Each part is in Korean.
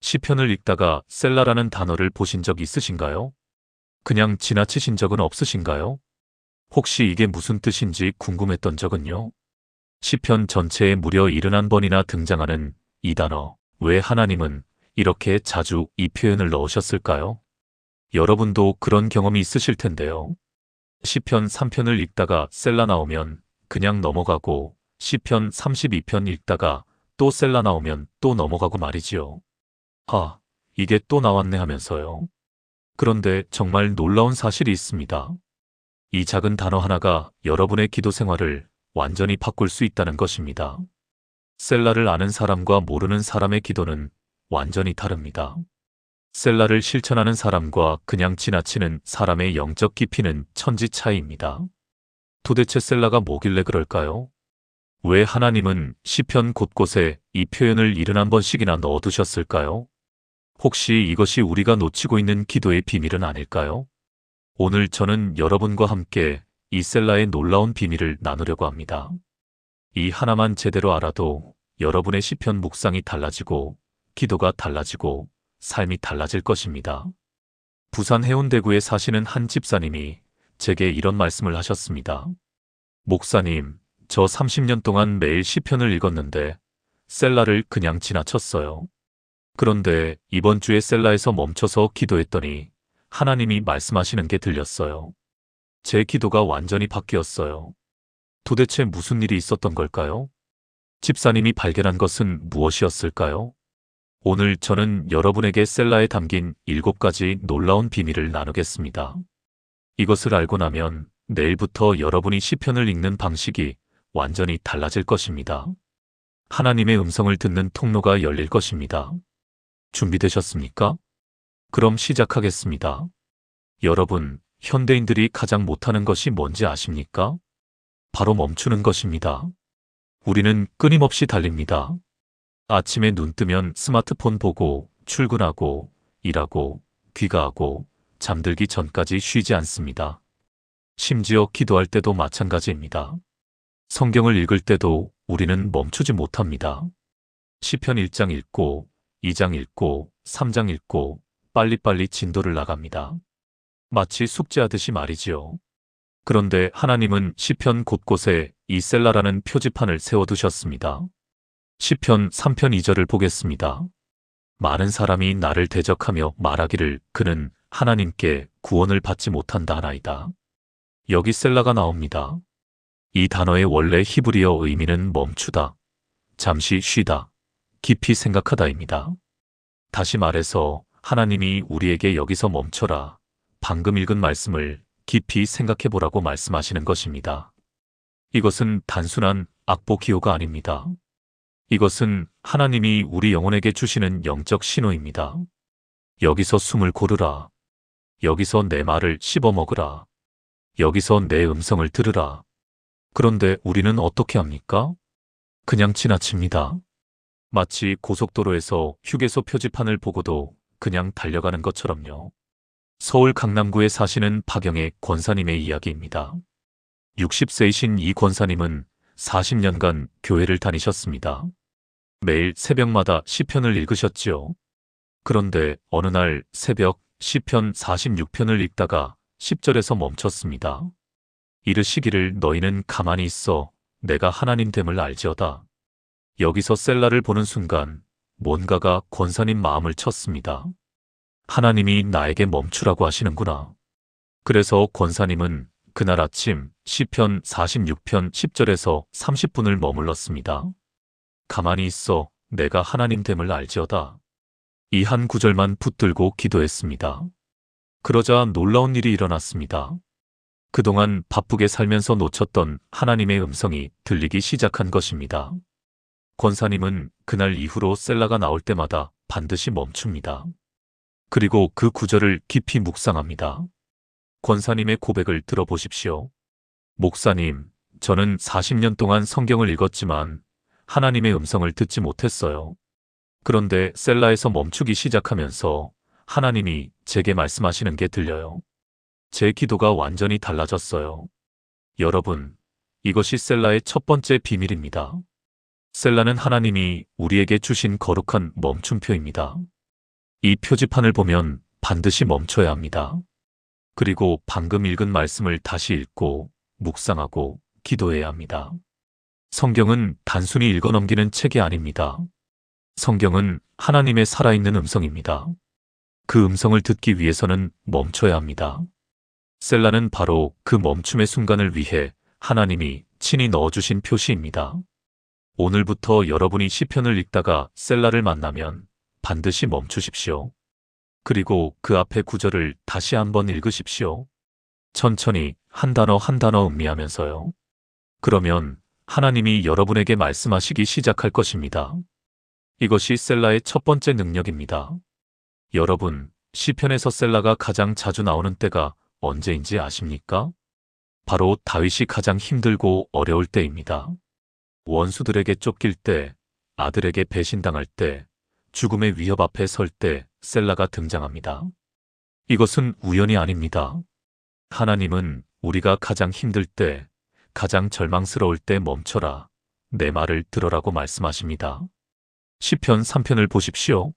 시편을 읽다가 셀라라는 단어를 보신 적 있으신가요? 그냥 지나치신 적은 없으신가요? 혹시 이게 무슨 뜻인지 궁금했던 적은요? 시편 전체에 무려 71번이나 등장하는 이 단어, 왜 하나님은 이렇게 자주 이 표현을 넣으셨을까요? 여러분도 그런 경험이 있으실 텐데요. 시편 3편을 읽다가 셀라 나오면 그냥 넘어가고 시편 32편 읽다가 또 셀라 나오면 또 넘어가고 말이지요. 아, 이게 또 나왔네 하면서요. 그런데 정말 놀라운 사실이 있습니다. 이 작은 단어 하나가 여러분의 기도 생활을 완전히 바꿀 수 있다는 것입니다. 셀라를 아는 사람과 모르는 사람의 기도는 완전히 다릅니다. 셀라를 실천하는 사람과 그냥 지나치는 사람의 영적 깊이는 천지 차이입니다. 도대체 셀라가 뭐길래 그럴까요? 왜 하나님은 시편 곳곳에 이 표현을 71번씩이나 넣어두셨을까요? 혹시 이것이 우리가 놓치고 있는 기도의 비밀은 아닐까요? 오늘 저는 여러분과 함께 이 셀라의 놀라운 비밀을 나누려고 합니다. 이 하나만 제대로 알아도 여러분의 시편 묵상이 달라지고 기도가 달라지고 삶이 달라질 것입니다. 부산 해운대구에 사시는 한 집사님이 제게 이런 말씀을 하셨습니다. 목사님, 저 30년 동안 매일 시편을 읽었는데 셀라를 그냥 지나쳤어요. 그런데 이번 주에 셀라에서 멈춰서 기도했더니 하나님이 말씀하시는 게 들렸어요. 제 기도가 완전히 바뀌었어요. 도대체 무슨 일이 있었던 걸까요? 집사님이 발견한 것은 무엇이었을까요? 오늘 저는 여러분에게 셀라에 담긴 7가지 놀라운 비밀을 나누겠습니다. 이것을 알고 나면 내일부터 여러분이 시편을 읽는 방식이 완전히 달라질 것입니다. 하나님의 음성을 듣는 통로가 열릴 것입니다. 준비되셨습니까? 그럼 시작하겠습니다. 여러분, 현대인들이 가장 못하는 것이 뭔지 아십니까? 바로 멈추는 것입니다. 우리는 끊임없이 달립니다. 아침에 눈 뜨면 스마트폰 보고 출근하고 일하고 귀가하고 잠들기 전까지 쉬지 않습니다. 심지어 기도할 때도 마찬가지입니다. 성경을 읽을 때도 우리는 멈추지 못합니다. 시편 1장 읽고 2장 읽고 3장 읽고 빨리빨리 진도를 나갑니다. 마치 숙제하듯이 말이지요. 그런데 하나님은 시편 곳곳에 이 셀라라는 표지판을 세워두셨습니다. 시편 3편 2절을 보겠습니다. 많은 사람이 나를 대적하며 말하기를 그는 하나님께 구원을 받지 못한다 하나이다. 여기 셀라가 나옵니다. 이 단어의 원래 히브리어 의미는 멈추다, 잠시 쉬다, 깊이 생각하다입니다. 다시 말해서 하나님이 우리에게 여기서 멈춰라, 방금 읽은 말씀을 깊이 생각해보라고 말씀하시는 것입니다. 이것은 단순한 악보 기호가 아닙니다. 이것은 하나님이 우리 영혼에게 주시는 영적 신호입니다. 여기서 숨을 고르라. 여기서 내 말을 씹어먹으라. 여기서 내 음성을 들으라. 그런데 우리는 어떻게 합니까? 그냥 지나칩니다. 마치 고속도로에서 휴게소 표지판을 보고도 그냥 달려가는 것처럼요. 서울 강남구에 사시는 박영애 권사님의 이야기입니다. 60세이신 이 권사님은 40년간 교회를 다니셨습니다. 매일 새벽마다 시편을 읽으셨지요. 그런데 어느 날 새벽 시편 46편을 읽다가 10절에서 멈췄습니다. 이르시기를 너희는 가만히 있어 내가 하나님됨을 알지어다. 여기서 셀라를 보는 순간 뭔가가 권사님 마음을 쳤습니다. 하나님이 나에게 멈추라고 하시는구나. 그래서 권사님은 그날 아침 시편 46편 10절에서 30분을 머물렀습니다. 가만히 있어 내가 하나님됨을 알지어다. 이 한 구절만 붙들고 기도했습니다. 그러자 놀라운 일이 일어났습니다. 그동안 바쁘게 살면서 놓쳤던 하나님의 음성이 들리기 시작한 것입니다. 권사님은 그날 이후로 셀라가 나올 때마다 반드시 멈춥니다. 그리고 그 구절을 깊이 묵상합니다. 권사님의 고백을 들어보십시오. 목사님, 저는 40년 동안 성경을 읽었지만 하나님의 음성을 듣지 못했어요. 그런데 셀라에서 멈추기 시작하면서 하나님이 제게 말씀하시는 게 들려요. 제 기도가 완전히 달라졌어요. 여러분, 이것이 셀라의 첫 번째 비밀입니다. 셀라는 하나님이 우리에게 주신 거룩한 멈춤표입니다. 이 표지판을 보면 반드시 멈춰야 합니다. 그리고 방금 읽은 말씀을 다시 읽고 묵상하고 기도해야 합니다. 성경은 단순히 읽어 넘기는 책이 아닙니다. 성경은 하나님의 살아있는 음성입니다. 그 음성을 듣기 위해서는 멈춰야 합니다. 셀라는 바로 그 멈춤의 순간을 위해 하나님이 친히 넣어주신 표시입니다. 오늘부터 여러분이 시편을 읽다가 셀라를 만나면 반드시 멈추십시오. 그리고 그 앞의 구절을 다시 한번 읽으십시오. 천천히 한 단어 한 단어 음미하면서요. 그러면 하나님이 여러분에게 말씀하시기 시작할 것입니다. 이것이 셀라의 첫 번째 능력입니다. 여러분, 시편에서 셀라가 가장 자주 나오는 때가 언제인지 아십니까? 바로 다윗이 가장 힘들고 어려울 때입니다. 원수들에게 쫓길 때, 아들에게 배신당할 때, 죽음의 위협 앞에 설 때 셀라가 등장합니다. 이것은 우연이 아닙니다. 하나님은 우리가 가장 힘들 때, 가장 절망스러울 때 멈춰라, 내 말을 들어라고 말씀하십니다. 시편 3편을 보십시오.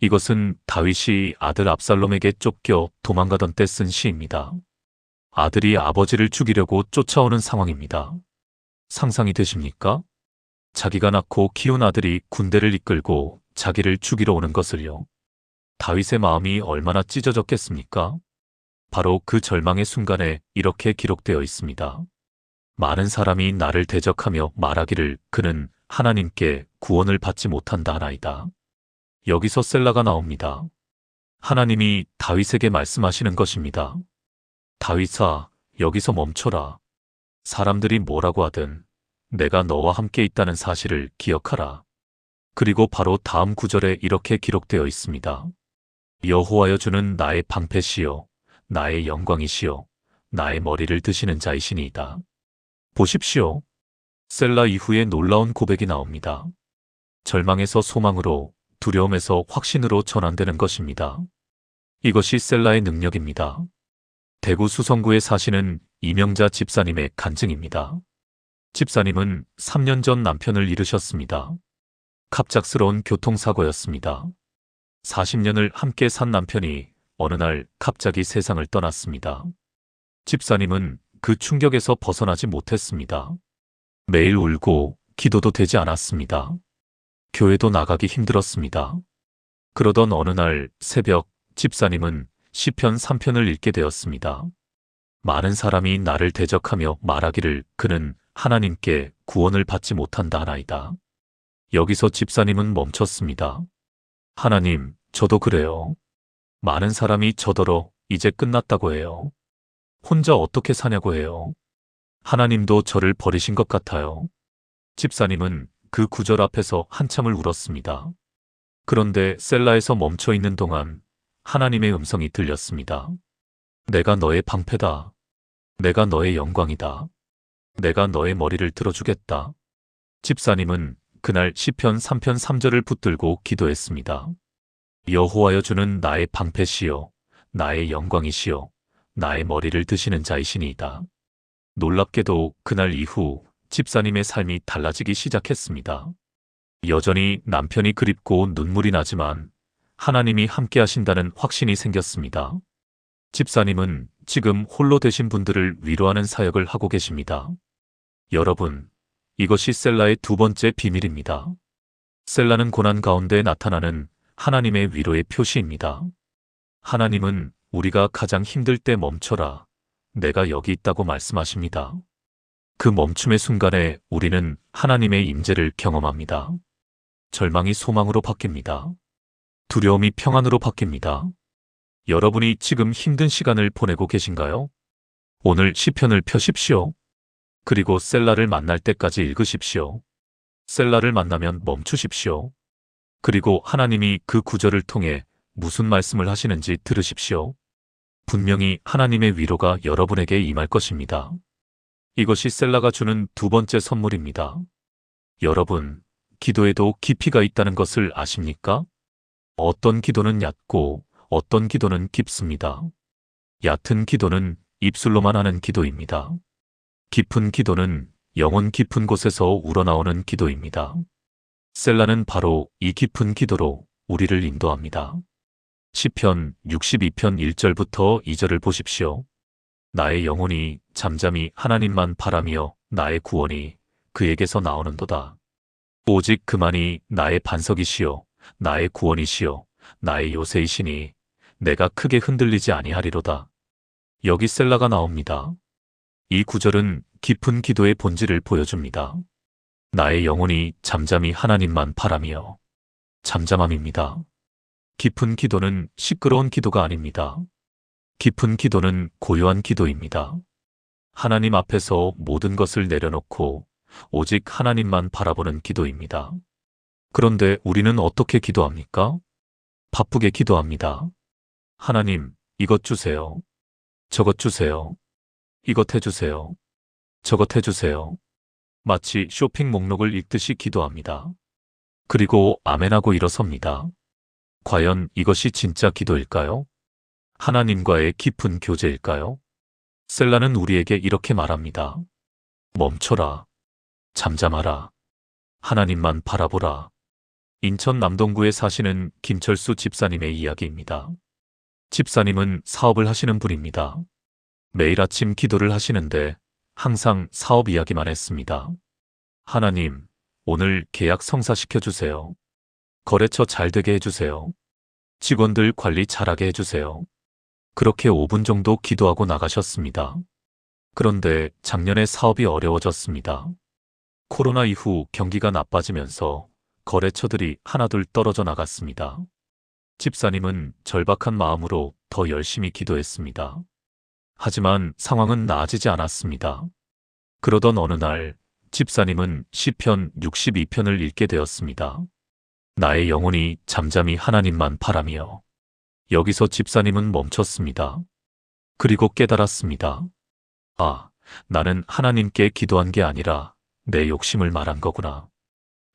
이것은 다윗이 아들 압살롬에게 쫓겨 도망가던 때 쓴 시입니다. 아들이 아버지를 죽이려고 쫓아오는 상황입니다. 상상이 되십니까? 자기가 낳고 키운 아들이 군대를 이끌고 자기를 죽이러 오는 것을요. 다윗의 마음이 얼마나 찢어졌겠습니까? 바로 그 절망의 순간에 이렇게 기록되어 있습니다. 많은 사람이 나를 대적하며 말하기를 그는 하나님께 구원을 받지 못한다 하나이다. 여기서 셀라가 나옵니다. 하나님이 다윗에게 말씀하시는 것입니다. 다윗아, 여기서 멈춰라. 사람들이 뭐라고 하든 내가 너와 함께 있다는 사실을 기억하라. 그리고 바로 다음 구절에 이렇게 기록되어 있습니다. 여호와여 주는 나의 방패시요 나의 영광이시요 나의 머리를 드시는 자이시니이다. 보십시오. 셀라 이후에 놀라운 고백이 나옵니다. 절망에서 소망으로, 두려움에서 확신으로 전환되는 것입니다. 이것이 셀라의 능력입니다. 대구 수성구에 사시는 이명자 집사님의 간증입니다. 집사님은 3년 전 남편을 잃으셨습니다. 갑작스러운 교통사고였습니다. 40년을 함께 산 남편이 어느 날 갑자기 세상을 떠났습니다. 집사님은 그 충격에서 벗어나지 못했습니다. 매일 울고 기도도 되지 않았습니다. 교회도 나가기 힘들었습니다. 그러던 어느 날 새벽 집사님은 시편 3편을 읽게 되었습니다. 많은 사람이 나를 대적하며 말하기를 그는 하나님께 구원을 받지 못한다 하나이다. 여기서 집사님은 멈췄습니다. 하나님, 저도 그래요. 많은 사람이 저더러 이제 끝났다고 해요. 혼자 어떻게 사냐고 해요. 하나님도 저를 버리신 것 같아요. 집사님은 그 구절 앞에서 한참을 울었습니다. 그런데 셀라에서 멈춰 있는 동안 하나님의 음성이 들렸습니다. 내가 너의 방패다. 내가 너의 영광이다. 내가 너의 머리를 들어주겠다. 집사님은 그날 시편 3편 3절을 붙들고 기도했습니다. 여호와여 주는 나의 방패시요 나의 영광이시요 나의 머리를 드시는 자이시니이다. 놀랍게도 그날 이후 집사님의 삶이 달라지기 시작했습니다. 여전히 남편이 그립고 눈물이 나지만 하나님이 함께 하신다는 확신이 생겼습니다. 집사님은 지금 홀로 되신 분들을 위로하는 사역을 하고 계십니다. 여러분, 이것이 셀라의 두 번째 비밀입니다. 셀라는 고난 가운데 나타나는 하나님의 위로의 표시입니다. 하나님은 우리가 가장 힘들 때 멈춰라. 내가 여기 있다고 말씀하십니다. 그 멈춤의 순간에 우리는 하나님의 임재를 경험합니다. 절망이 소망으로 바뀝니다. 두려움이 평안으로 바뀝니다. 여러분이 지금 힘든 시간을 보내고 계신가요? 오늘 시편을 펴십시오. 그리고 셀라를 만날 때까지 읽으십시오. 셀라를 만나면 멈추십시오. 그리고 하나님이 그 구절을 통해 무슨 말씀을 하시는지 들으십시오. 분명히 하나님의 위로가 여러분에게 임할 것입니다. 이것이 셀라가 주는 두 번째 선물입니다. 여러분, 기도에도 깊이가 있다는 것을 아십니까? 어떤 기도는 얕고 어떤 기도는 깊습니다. 얕은 기도는 입술로만 하는 기도입니다. 깊은 기도는 영혼 깊은 곳에서 우러나오는 기도입니다. 셀라는 바로 이 깊은 기도로 우리를 인도합니다. 시편 62편 1절부터 2절을 보십시오. 나의 영혼이 잠잠히 하나님만 바라며 나의 구원이 그에게서 나오는도다. 오직 그만이 나의 반석이시요 나의 구원이시요 나의 요새이시니 내가 크게 흔들리지 아니하리로다. 여기 셀라가 나옵니다. 이 구절은 깊은 기도의 본질을 보여줍니다. 나의 영혼이 잠잠히 하나님만 바라며 잠잠함입니다. 깊은 기도는 시끄러운 기도가 아닙니다. 깊은 기도는 고요한 기도입니다. 하나님 앞에서 모든 것을 내려놓고 오직 하나님만 바라보는 기도입니다. 그런데 우리는 어떻게 기도합니까? 바쁘게 기도합니다. 하나님, 이것 주세요. 저것 주세요. 이것 해주세요. 저것 해주세요. 마치 쇼핑 목록을 읽듯이 기도합니다. 그리고 아멘하고 일어섭니다. 과연 이것이 진짜 기도일까요? 하나님과의 깊은 교제일까요? 셀라는 우리에게 이렇게 말합니다. 멈춰라. 잠잠하라. 하나님만 바라보라. 인천 남동구에 사시는 김철수 집사님의 이야기입니다. 집사님은 사업을 하시는 분입니다. 매일 아침 기도를 하시는데 항상 사업 이야기만 했습니다. 하나님, 오늘 계약 성사시켜 주세요. 거래처 잘 되게 해주세요. 직원들 관리 잘하게 해주세요. 그렇게 5분 정도 기도하고 나가셨습니다. 그런데 작년에 사업이 어려워졌습니다. 코로나 이후 경기가 나빠지면서 거래처들이 하나둘 떨어져 나갔습니다. 집사님은 절박한 마음으로 더 열심히 기도했습니다. 하지만 상황은 나아지지 않았습니다. 그러던 어느 날 집사님은 시편 62편을 읽게 되었습니다. 나의 영혼이 잠잠히 하나님만 바라며. 여기서 집사님은 멈췄습니다. 그리고 깨달았습니다. 아, 나는 하나님께 기도한 게 아니라 내 욕심을 말한 거구나.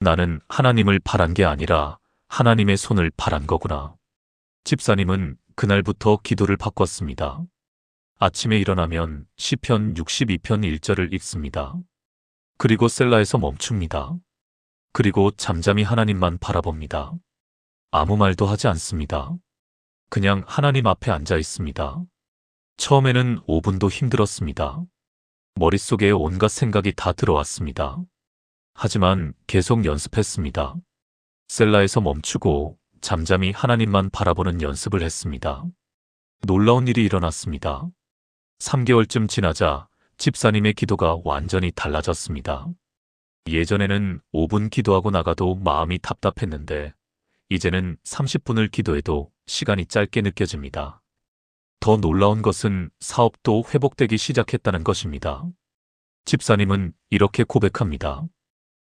나는 하나님을 바란 게 아니라 하나님의 손을 바란 거구나. 집사님은 그날부터 기도를 바꿨습니다. 아침에 일어나면 시편 62편 1절을 읽습니다. 그리고 셀라에서 멈춥니다. 그리고 잠잠히 하나님만 바라봅니다. 아무 말도 하지 않습니다. 그냥 하나님 앞에 앉아 있습니다. 처음에는 5분도 힘들었습니다. 머릿속에 온갖 생각이 다 들어왔습니다. 하지만 계속 연습했습니다. 셀라에서 멈추고 잠잠히 하나님만 바라보는 연습을 했습니다. 놀라운 일이 일어났습니다. 3개월쯤 지나자 집사님의 기도가 완전히 달라졌습니다. 예전에는 5분 기도하고 나가도 마음이 답답했는데 이제는 30분을 기도해도 시간이 짧게 느껴집니다. 더 놀라운 것은 사업도 회복되기 시작했다는 것입니다. 집사님은 이렇게 고백합니다.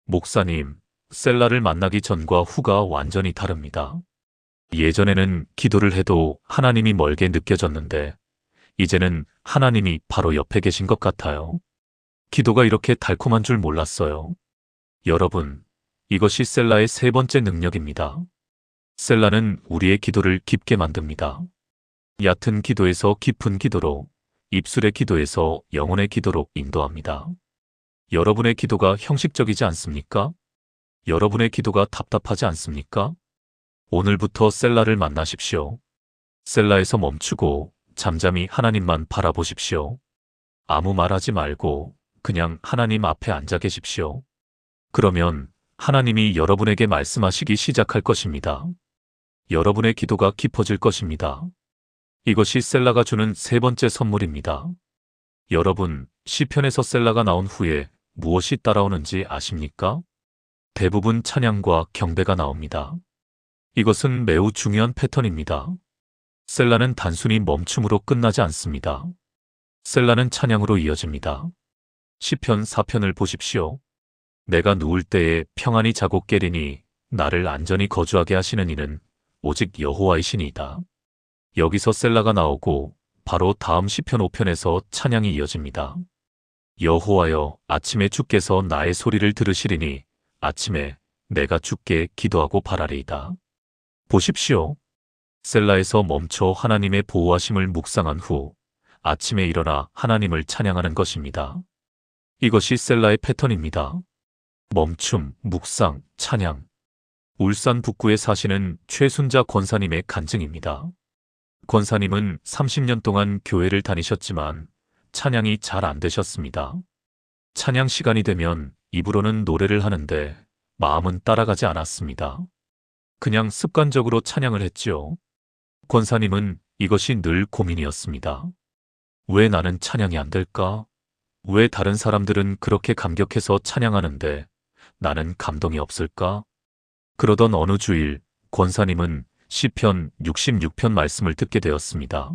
목사님, 셀라를 만나기 전과 후가 완전히 다릅니다. 예전에는 기도를 해도 하나님이 멀게 느껴졌는데 이제는 하나님이 바로 옆에 계신 것 같아요. 기도가 이렇게 달콤한 줄 몰랐어요. 여러분, 이것이 셀라의 세 번째 능력입니다. 셀라는 우리의 기도를 깊게 만듭니다. 얕은 기도에서 깊은 기도로, 입술의 기도에서 영혼의 기도로 인도합니다. 여러분의 기도가 형식적이지 않습니까? 여러분의 기도가 답답하지 않습니까? 오늘부터 셀라를 만나십시오. 셀라에서 멈추고 잠잠히 하나님만 바라보십시오. 아무 말하지 말고 그냥 하나님 앞에 앉아 계십시오. 그러면 하나님이 여러분에게 말씀하시기 시작할 것입니다. 여러분의 기도가 깊어질 것입니다. 이것이 셀라가 주는 세 번째 선물입니다. 여러분, 시편에서 셀라가 나온 후에 무엇이 따라오는지 아십니까? 대부분 찬양과 경배가 나옵니다. 이것은 매우 중요한 패턴입니다. 셀라는 단순히 멈춤으로 끝나지 않습니다. 셀라는 찬양으로 이어집니다. 시편 4편을 보십시오. 내가 누울 때에 평안히 자고 깨리니 나를 안전히 거주하게 하시는 이는 오직 여호와이시니이다. 여기서 셀라가 나오고 바로 다음 시편 5편에서 찬양이 이어집니다. 여호와여, 아침에 주께서 나의 소리를 들으시리니 아침에 내가 주께 기도하고 바라리이다. 보십시오. 셀라에서 멈춰 하나님의 보호하심을 묵상한 후 아침에 일어나 하나님을 찬양하는 것입니다. 이것이 셀라의 패턴입니다. 멈춤, 묵상, 찬양. 울산 북구에 사시는 최순자 권사님의 간증입니다. 권사님은 30년 동안 교회를 다니셨지만 찬양이 잘 안 되셨습니다. 찬양 시간이 되면 입으로는 노래를 하는데 마음은 따라가지 않았습니다. 그냥 습관적으로 찬양을 했지요. 권사님은 이것이 늘 고민이었습니다. 왜 나는 찬양이 안 될까? 왜 다른 사람들은 그렇게 감격해서 찬양하는데 나는 감동이 없을까? 그러던 어느 주일 권사님은 시편 66편 말씀을 듣게 되었습니다.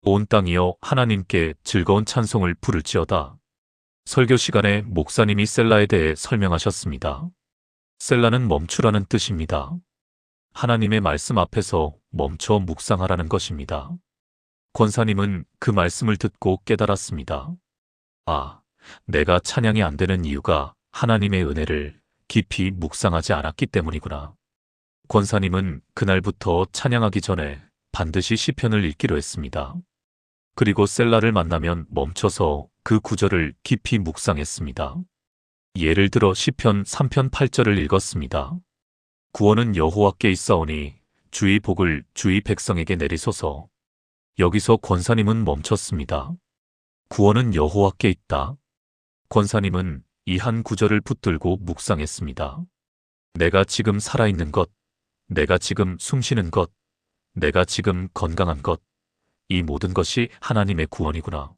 온 땅이여 하나님께 즐거운 찬송을 부를지어다. 설교 시간에 목사님이 셀라에 대해 설명하셨습니다. 셀라는 멈추라는 뜻입니다. 하나님의 말씀 앞에서 멈춰 묵상하라는 것입니다. 권사님은 그 말씀을 듣고 깨달았습니다. 아, 내가 찬양이 안 되는 이유가 하나님의 은혜를 깊이 묵상하지 않았기 때문이구나. 권사님은 그날부터 찬양하기 전에 반드시 시편을 읽기로 했습니다. 그리고 셀라를 만나면 멈춰서 그 구절을 깊이 묵상했습니다. 예를 들어 시편 3편 8절을 읽었습니다. 구원은 여호와께 있사오니 주의 복을 주의 백성에게 내리소서. 여기서 권사님은 멈췄습니다. 구원은 여호와께 있다. 권사님은 이 한 구절을 붙들고 묵상했습니다. 내가 지금 살아있는 것, 내가 지금 숨쉬는 것, 내가 지금 건강한 것, 이 모든 것이 하나님의 구원이구나.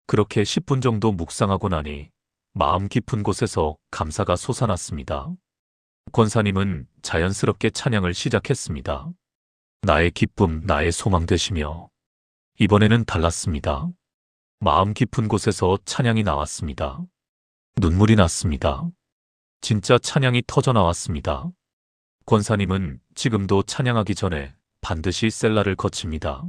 그렇게 10분 정도 묵상하고 나니 마음 깊은 곳에서 감사가 솟아났습니다. 권사님은 자연스럽게 찬양을 시작했습니다. 나의 기쁨, 나의 소망 되시며. 이번에는 달랐습니다. 마음 깊은 곳에서 찬양이 나왔습니다. 눈물이 났습니다. 진짜 찬양이 터져 나왔습니다. 권사님은 지금도 찬양하기 전에 반드시 셀라를 거칩니다.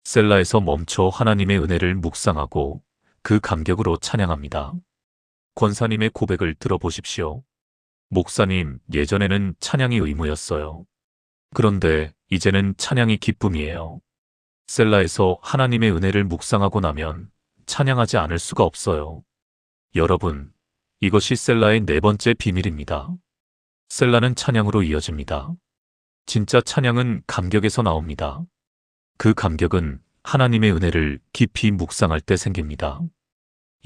셀라에서 멈춰 하나님의 은혜를 묵상하고 그 감격으로 찬양합니다. 권사님의 고백을 들어보십시오. 목사님, 예전에는 찬양이 의무였어요. 그런데 이제는 찬양이 기쁨이에요. 셀라에서 하나님의 은혜를 묵상하고 나면 찬양하지 않을 수가 없어요. 여러분, 이것이 셀라의 네 번째 비밀입니다. 셀라는 찬양으로 이어집니다. 진짜 찬양은 감격에서 나옵니다. 그 감격은 하나님의 은혜를 깊이 묵상할 때 생깁니다.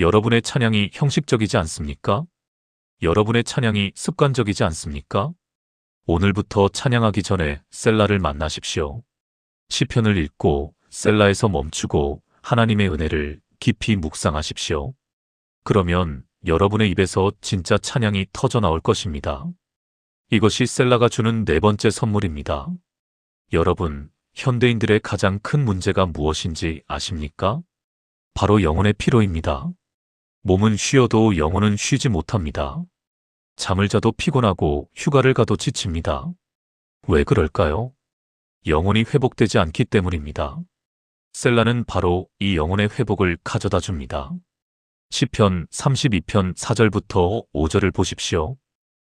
여러분의 찬양이 형식적이지 않습니까? 여러분의 찬양이 습관적이지 않습니까? 오늘부터 찬양하기 전에 셀라를 만나십시오. 시편을 읽고 셀라에서 멈추고 하나님의 은혜를 깊이 묵상하십시오. 그러면 여러분의 입에서 진짜 찬양이 터져 나올 것입니다. 이것이 셀라가 주는 네 번째 선물입니다. 여러분, 현대인들의 가장 큰 문제가 무엇인지 아십니까? 바로 영혼의 피로입니다. 몸은 쉬어도 영혼은 쉬지 못합니다. 잠을 자도 피곤하고 휴가를 가도 지칩니다. 왜 그럴까요? 영혼이 회복되지 않기 때문입니다. 셀라는 바로 이 영혼의 회복을 가져다 줍니다. 시편 32편 4절부터 5절을 보십시오.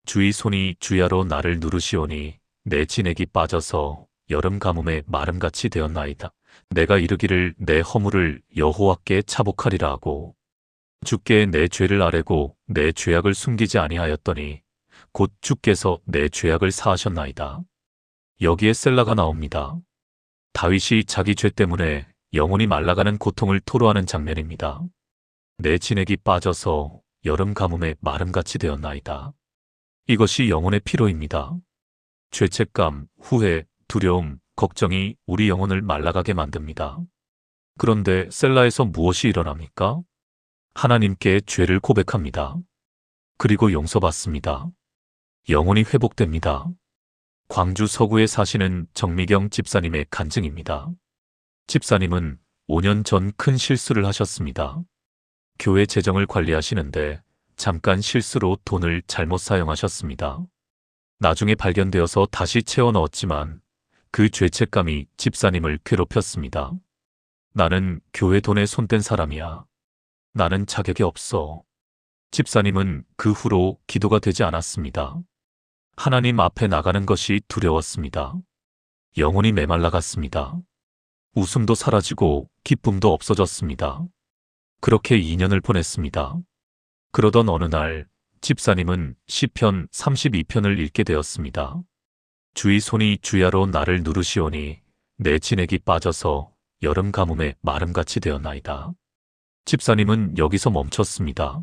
주의 손이 주야로 나를 누르시오니 내 진액이 빠져서 여름 가뭄에 마름같이 되었나이다. 내가 이르기를 내 허물을 여호와께 차복하리라 하고 주께 내 죄를 아뢰고 내 죄악을 숨기지 아니하였더니 곧 주께서 내 죄악을 사하셨나이다. 여기에 셀라가 나옵니다. 다윗이 자기 죄 때문에 영혼이 말라가는 고통을 토로하는 장면입니다. 내 진액이 빠져서 여름 가뭄에 마름같이 되었나이다. 이것이 영혼의 피로입니다. 죄책감, 후회, 두려움, 걱정이 우리 영혼을 말라가게 만듭니다. 그런데 셀라에서 무엇이 일어납니까? 하나님께 죄를 고백합니다. 그리고 용서받습니다. 영혼이 회복됩니다. 광주 서구에 사시는 정미경 집사님의 간증입니다. 집사님은 5년 전 큰 실수를 하셨습니다. 교회 재정을 관리하시는데 잠깐 실수로 돈을 잘못 사용하셨습니다. 나중에 발견되어서 다시 채워 넣었지만 그 죄책감이 집사님을 괴롭혔습니다. 나는 교회 돈에 손댄 사람이야. 나는 자격이 없어. 집사님은 그 후로 기도가 되지 않았습니다. 하나님 앞에 나가는 것이 두려웠습니다. 영혼이 메말라갔습니다. 웃음도 사라지고 기쁨도 없어졌습니다. 그렇게 2년을 보냈습니다. 그러던 어느 날 집사님은 시편 32편을 읽게 되었습니다. 주의 손이 주야로 나를 누르시오니 내 진액이 빠져서 여름 가뭄에 마름같이 되었나이다. 집사님은 여기서 멈췄습니다.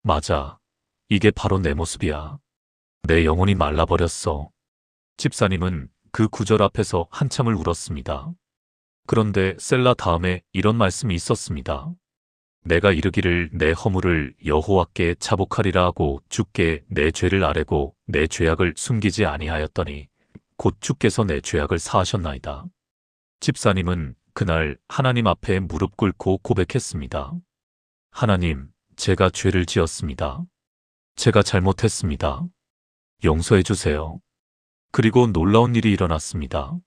맞아. 이게 바로 내 모습이야. 내 영혼이 말라버렸어. 집사님은 그 구절 앞에서 한참을 울었습니다. 그런데 셀라 다음에 이런 말씀이 있었습니다. 내가 이르기를 내 허물을 여호와께 자복하리라 하고 주께 내 죄를 아뢰고 내 죄악을 숨기지 아니하였더니 곧 주께서 내 죄악을 사하셨나이다. 집사님은 그날 하나님 앞에 무릎 꿇고 고백했습니다. 하나님, 제가 죄를 지었습니다. 제가 잘못했습니다. 용서해 주세요. 그리고 놀라운 일이 일어났습니다.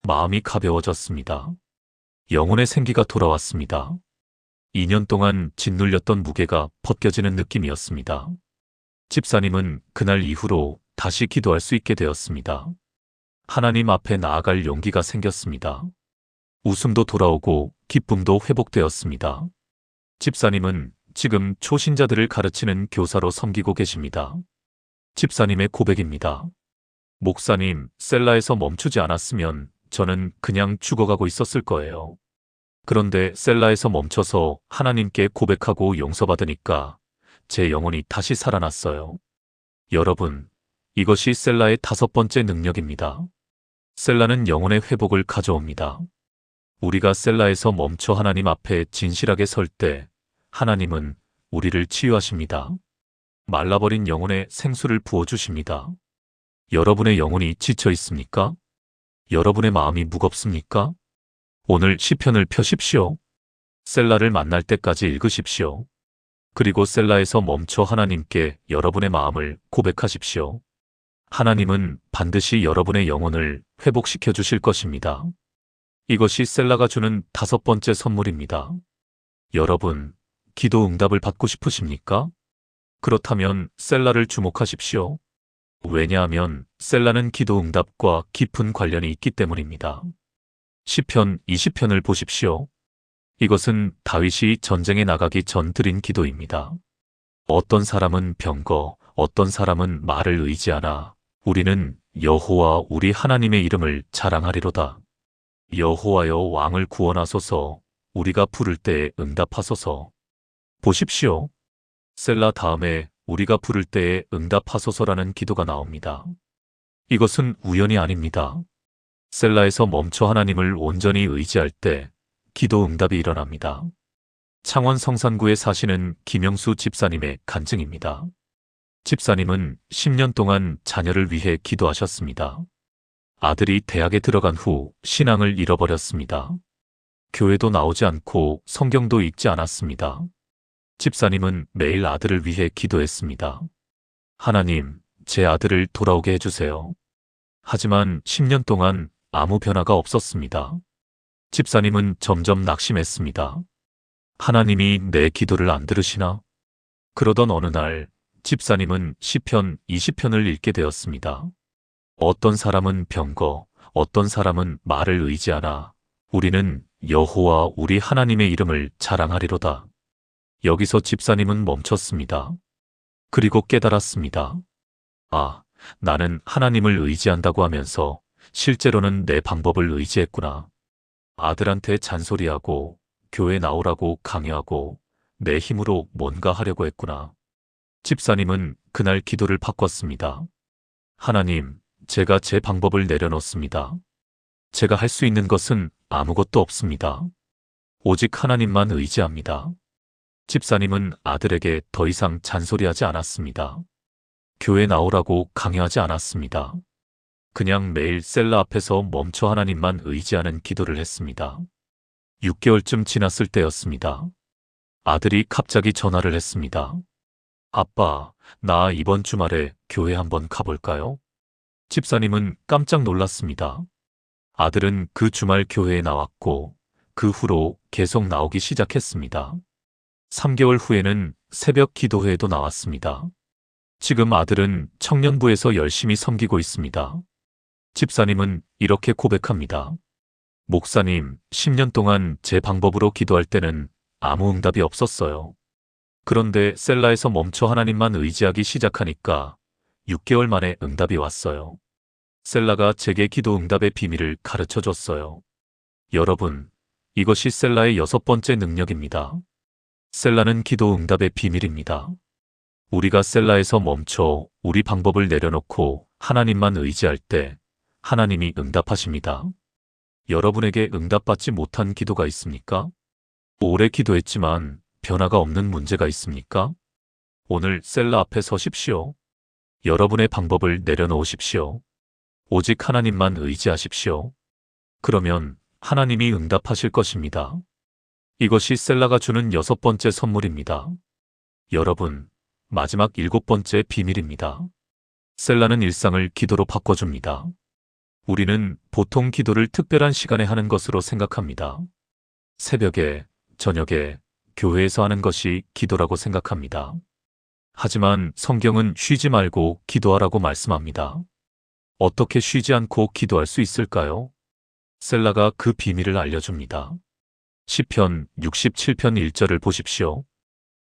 마음이 가벼워졌습니다. 영혼의 생기가 돌아왔습니다. 2년 동안 짓눌렸던 무게가 벗겨지는 느낌이었습니다. 집사님은 그날 이후로 다시 기도할 수 있게 되었습니다. 하나님 앞에 나아갈 용기가 생겼습니다. 웃음도 돌아오고 기쁨도 회복되었습니다. 집사님은 지금 초신자들을 가르치는 교사로 섬기고 계십니다. 집사님의 고백입니다. 목사님, 셀라에서 멈추지 않았으면 저는 그냥 죽어가고 있었을 거예요. 그런데 셀라에서 멈춰서 하나님께 고백하고 용서받으니까 제 영혼이 다시 살아났어요. 여러분, 이것이 셀라의 5번째 능력입니다. 셀라는 영혼의 회복을 가져옵니다. 우리가 셀라에서 멈춰 하나님 앞에 진실하게 설 때 하나님은 우리를 치유하십니다. 말라버린 영혼에 생수를 부어주십니다. 여러분의 영혼이 지쳐 있습니까? 여러분의 마음이 무겁습니까? 오늘 시편을 펴십시오. 셀라를 만날 때까지 읽으십시오. 그리고 셀라에서 멈춰 하나님께 여러분의 마음을 고백하십시오. 하나님은 반드시 여러분의 영혼을 회복시켜 주실 것입니다. 이것이 셀라가 주는 5번째 선물입니다. 여러분, 기도 응답을 받고 싶으십니까? 그렇다면 셀라를 주목하십시오. 왜냐하면 셀라는 기도 응답과 깊은 관련이 있기 때문입니다. 시편 20편을 보십시오. 이것은 다윗이 전쟁에 나가기 전 드린 기도입니다. 어떤 사람은 병거, 어떤 사람은 말을 의지하나 우리는 여호와 우리 하나님의 이름을 자랑하리로다. 여호와여 왕을 구원하소서. 우리가 부를 때에 응답하소서. 보십시오. 셀라 다음에 우리가 부를 때에 응답하소서라는 기도가 나옵니다. 이것은 우연이 아닙니다. 셀라에서 멈춰 하나님을 온전히 의지할 때 기도 응답이 일어납니다. 창원 성산구에 사시는 김영수 집사님의 간증입니다. 집사님은 10년 동안 자녀를 위해 기도하셨습니다. 아들이 대학에 들어간 후 신앙을 잃어버렸습니다. 교회도 나오지 않고 성경도 읽지 않았습니다. 집사님은 매일 아들을 위해 기도했습니다. 하나님, 제 아들을 돌아오게 해주세요. 하지만 10년 동안 아무 변화가 없었습니다. 집사님은 점점 낙심했습니다. 하나님이 내 기도를 안 들으시나? 그러던 어느 날 집사님은 시편 20편을 읽게 되었습니다. 어떤 사람은 병거, 어떤 사람은 말을 의지하나 우리는 여호와 우리 하나님의 이름을 자랑하리로다. 여기서 집사님은 멈췄습니다. 그리고 깨달았습니다. 아, 나는 하나님을 의지한다고 하면서 실제로는 내 방법을 의지했구나. 아들한테 잔소리하고 교회 나오라고 강요하고 내 힘으로 뭔가 하려고 했구나. 집사님은 그날 기도를 바꿨습니다. 하나님, 제가 제 방법을 내려놓습니다. 제가 할 수 있는 것은 아무것도 없습니다. 오직 하나님만 의지합니다. 집사님은 아들에게 더 이상 잔소리하지 않았습니다. 교회 나오라고 강요하지 않았습니다. 그냥 매일 셀라 앞에서 멈춰 하나님만 의지하는 기도를 했습니다. 6개월쯤 지났을 때였습니다. 아들이 갑자기 전화를 했습니다. 아빠, 나 이번 주말에 교회 한번 가볼까요? 집사님은 깜짝 놀랐습니다. 아들은 그 주말 교회에 나왔고 그 후로 계속 나오기 시작했습니다. 3개월 후에는 새벽 기도회에도 나왔습니다. 지금 아들은 청년부에서 열심히 섬기고 있습니다. 집사님은 이렇게 고백합니다. 목사님, 10년 동안 제 방법으로 기도할 때는 아무 응답이 없었어요. 그런데 셀라에서 멈춰 하나님만 의지하기 시작하니까 6개월 만에 응답이 왔어요. 셀라가 제게 기도 응답의 비밀을 가르쳐 줬어요. 여러분, 이것이 셀라의 6번째 능력입니다. 셀라는 기도 응답의 비밀입니다. 우리가 셀라에서 멈춰 우리 방법을 내려놓고 하나님만 의지할 때 하나님이 응답하십니다. 여러분에게 응답받지 못한 기도가 있습니까? 오래 기도했지만 변화가 없는 문제가 있습니까? 오늘 셀라 앞에 서십시오. 여러분의 방법을 내려놓으십시오. 오직 하나님만 의지하십시오. 그러면 하나님이 응답하실 것입니다. 이것이 셀라가 주는 6번째 선물입니다. 여러분, 마지막 7번째 비밀입니다. 셀라는 일상을 기도로 바꿔줍니다. 우리는 보통 기도를 특별한 시간에 하는 것으로 생각합니다. 새벽에, 저녁에, 교회에서 하는 것이 기도라고 생각합니다. 하지만 성경은 쉬지 말고 기도하라고 말씀합니다. 어떻게 쉬지 않고 기도할 수 있을까요? 셀라가 그 비밀을 알려줍니다. 시편 67편 1절을 보십시오.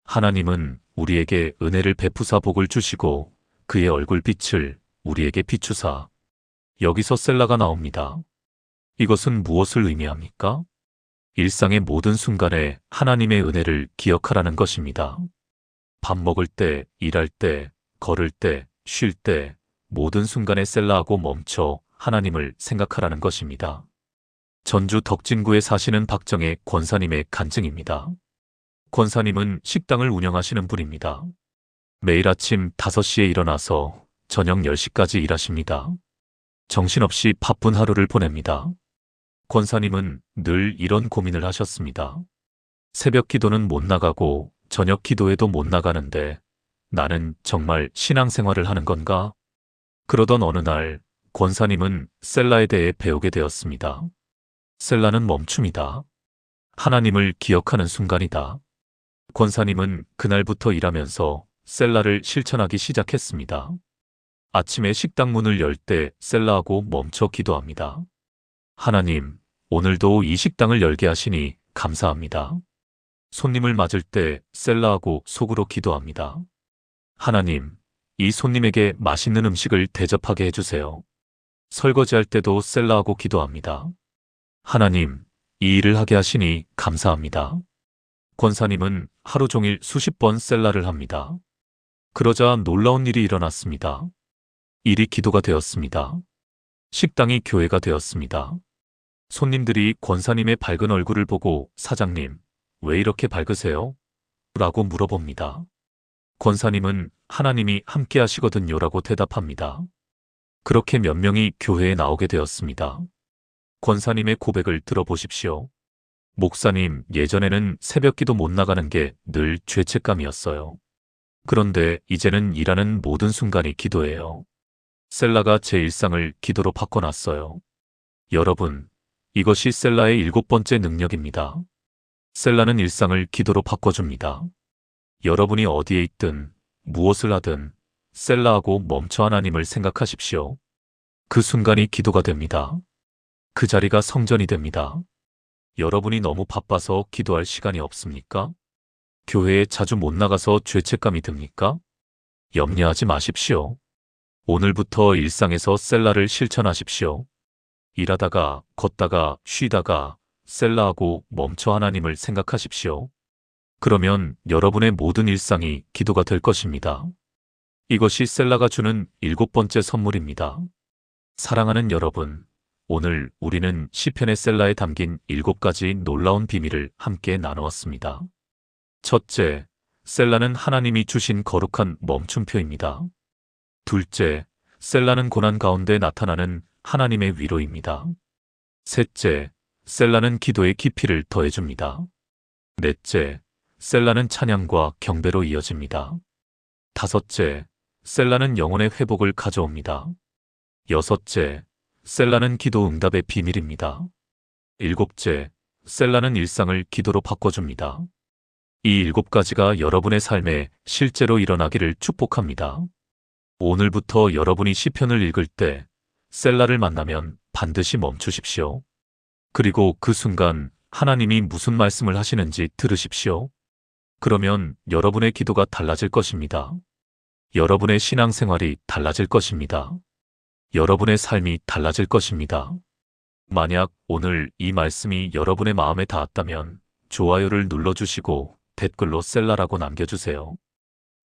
하나님은 우리에게 은혜를 베푸사 복을 주시고 그의 얼굴빛을 우리에게 비추사. 여기서 셀라가 나옵니다. 이것은 무엇을 의미합니까? 일상의 모든 순간에 하나님의 은혜를 기억하라는 것입니다. 밥 먹을 때, 일할 때, 걸을 때, 쉴 때, 모든 순간에 셀라하고 멈춰 하나님을 생각하라는 것입니다. 전주 덕진구에 사시는 박정혜 권사님의 간증입니다. 권사님은 식당을 운영하시는 분입니다. 매일 아침 5시에 일어나서 저녁 10시까지 일하십니다. 정신없이 바쁜 하루를 보냅니다. 권사님은 늘 이런 고민을 하셨습니다. 새벽 기도는 못 나가고 저녁 기도에도 못 나가는데 나는 정말 신앙생활을 하는 건가? 그러던 어느 날 권사님은 셀라에 대해 배우게 되었습니다. 셀라는 멈춤이다. 하나님을 기억하는 순간이다. 권사님은 그날부터 일하면서 셀라를 실천하기 시작했습니다. 아침에 식당 문을 열 때 셀라하고 멈춰 기도합니다. 하나님, 오늘도 이 식당을 열게 하시니 감사합니다. 손님을 맞을 때 셀라하고 속으로 기도합니다. 하나님, 이 손님에게 맛있는 음식을 대접하게 해주세요. 설거지할 때도 셀라하고 기도합니다. 하나님, 이 일을 하게 하시니 감사합니다. 권사님은 하루 종일 수십 번 셀라를 합니다. 그러자 놀라운 일이 일어났습니다. 일이 기도가 되었습니다. 식당이 교회가 되었습니다. 손님들이 권사님의 밝은 얼굴을 보고 사장님, 왜 이렇게 밝으세요? 라고 물어봅니다. 권사님은 하나님이 함께 하시거든요 라고 대답합니다. 그렇게 몇 명이 교회에 나오게 되었습니다. 권사님의 고백을 들어보십시오. 목사님, 예전에는 새벽기도 못 나가는 게 늘 죄책감이었어요. 그런데 이제는 일하는 모든 순간이 기도예요. 셀라가 제 일상을 기도로 바꿔놨어요. 여러분, 이것이 셀라의 7번째 능력입니다. 셀라는 일상을 기도로 바꿔줍니다. 여러분이 어디에 있든 무엇을 하든 셀라하고 멈춰 하나님을 생각하십시오. 그 순간이 기도가 됩니다. 그 자리가 성전이 됩니다. 여러분이 너무 바빠서 기도할 시간이 없습니까? 교회에 자주 못 나가서 죄책감이 듭니까? 염려하지 마십시오. 오늘부터 일상에서 셀라를 실천하십시오. 일하다가, 걷다가, 쉬다가 셀라하고 멈춰 하나님을 생각하십시오. 그러면 여러분의 모든 일상이 기도가 될 것입니다. 이것이 셀라가 주는 7번째 선물입니다. 사랑하는 여러분, 오늘 우리는 시편의 셀라에 담긴 7가지 놀라운 비밀을 함께 나누었습니다. 첫째, 셀라는 하나님이 주신 거룩한 멈춤표입니다. 둘째, 셀라는 고난 가운데 나타나는 하나님의 위로입니다. 셋째, 셀라는 기도의 깊이를 더해줍니다. 넷째, 셀라는 찬양과 경배로 이어집니다. 다섯째, 셀라는 영혼의 회복을 가져옵니다. 여섯째, 셀라는 기도 응답의 비밀입니다. 일곱째, 셀라는 일상을 기도로 바꿔줍니다. 이 7가지가 여러분의 삶에 실제로 일어나기를 축복합니다. 오늘부터 여러분이 시편을 읽을 때 셀라를 만나면 반드시 멈추십시오. 그리고 그 순간 하나님이 무슨 말씀을 하시는지 들으십시오. 그러면 여러분의 기도가 달라질 것입니다. 여러분의 신앙생활이 달라질 것입니다. 여러분의 삶이 달라질 것입니다. 만약 오늘 이 말씀이 여러분의 마음에 닿았다면 좋아요를 눌러주시고 댓글로 셀라라고 남겨주세요.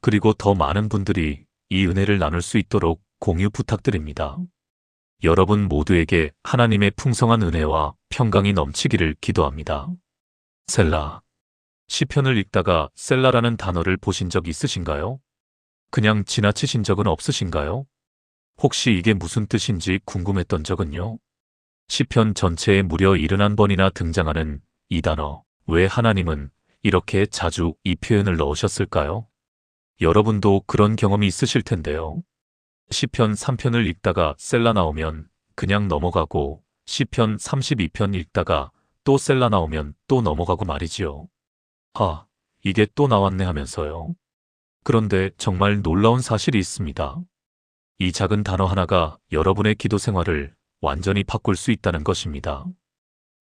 그리고 더 많은 분들이 이 은혜를 나눌 수 있도록 공유 부탁드립니다. 여러분 모두에게 하나님의 풍성한 은혜와 평강이 넘치기를 기도합니다. 셀라. 시편을 읽다가 셀라라는 단어를 보신 적 있으신가요? 그냥 지나치신 적은 없으신가요? 혹시 이게 무슨 뜻인지 궁금했던 적은요? 시편 전체에 무려 71번이나 등장하는 이 단어, 왜 하나님은 이렇게 자주 이 표현을 넣으셨을까요? 여러분도 그런 경험이 있으실 텐데요. 시편 3편을 읽다가 셀라 나오면 그냥 넘어가고 시편 32편 읽다가 또 셀라 나오면 또 넘어가고 말이지요. 아, 이게 또 나왔네 하면서요. 그런데 정말 놀라운 사실이 있습니다. 이 작은 단어 하나가 여러분의 기도 생활을 완전히 바꿀 수 있다는 것입니다.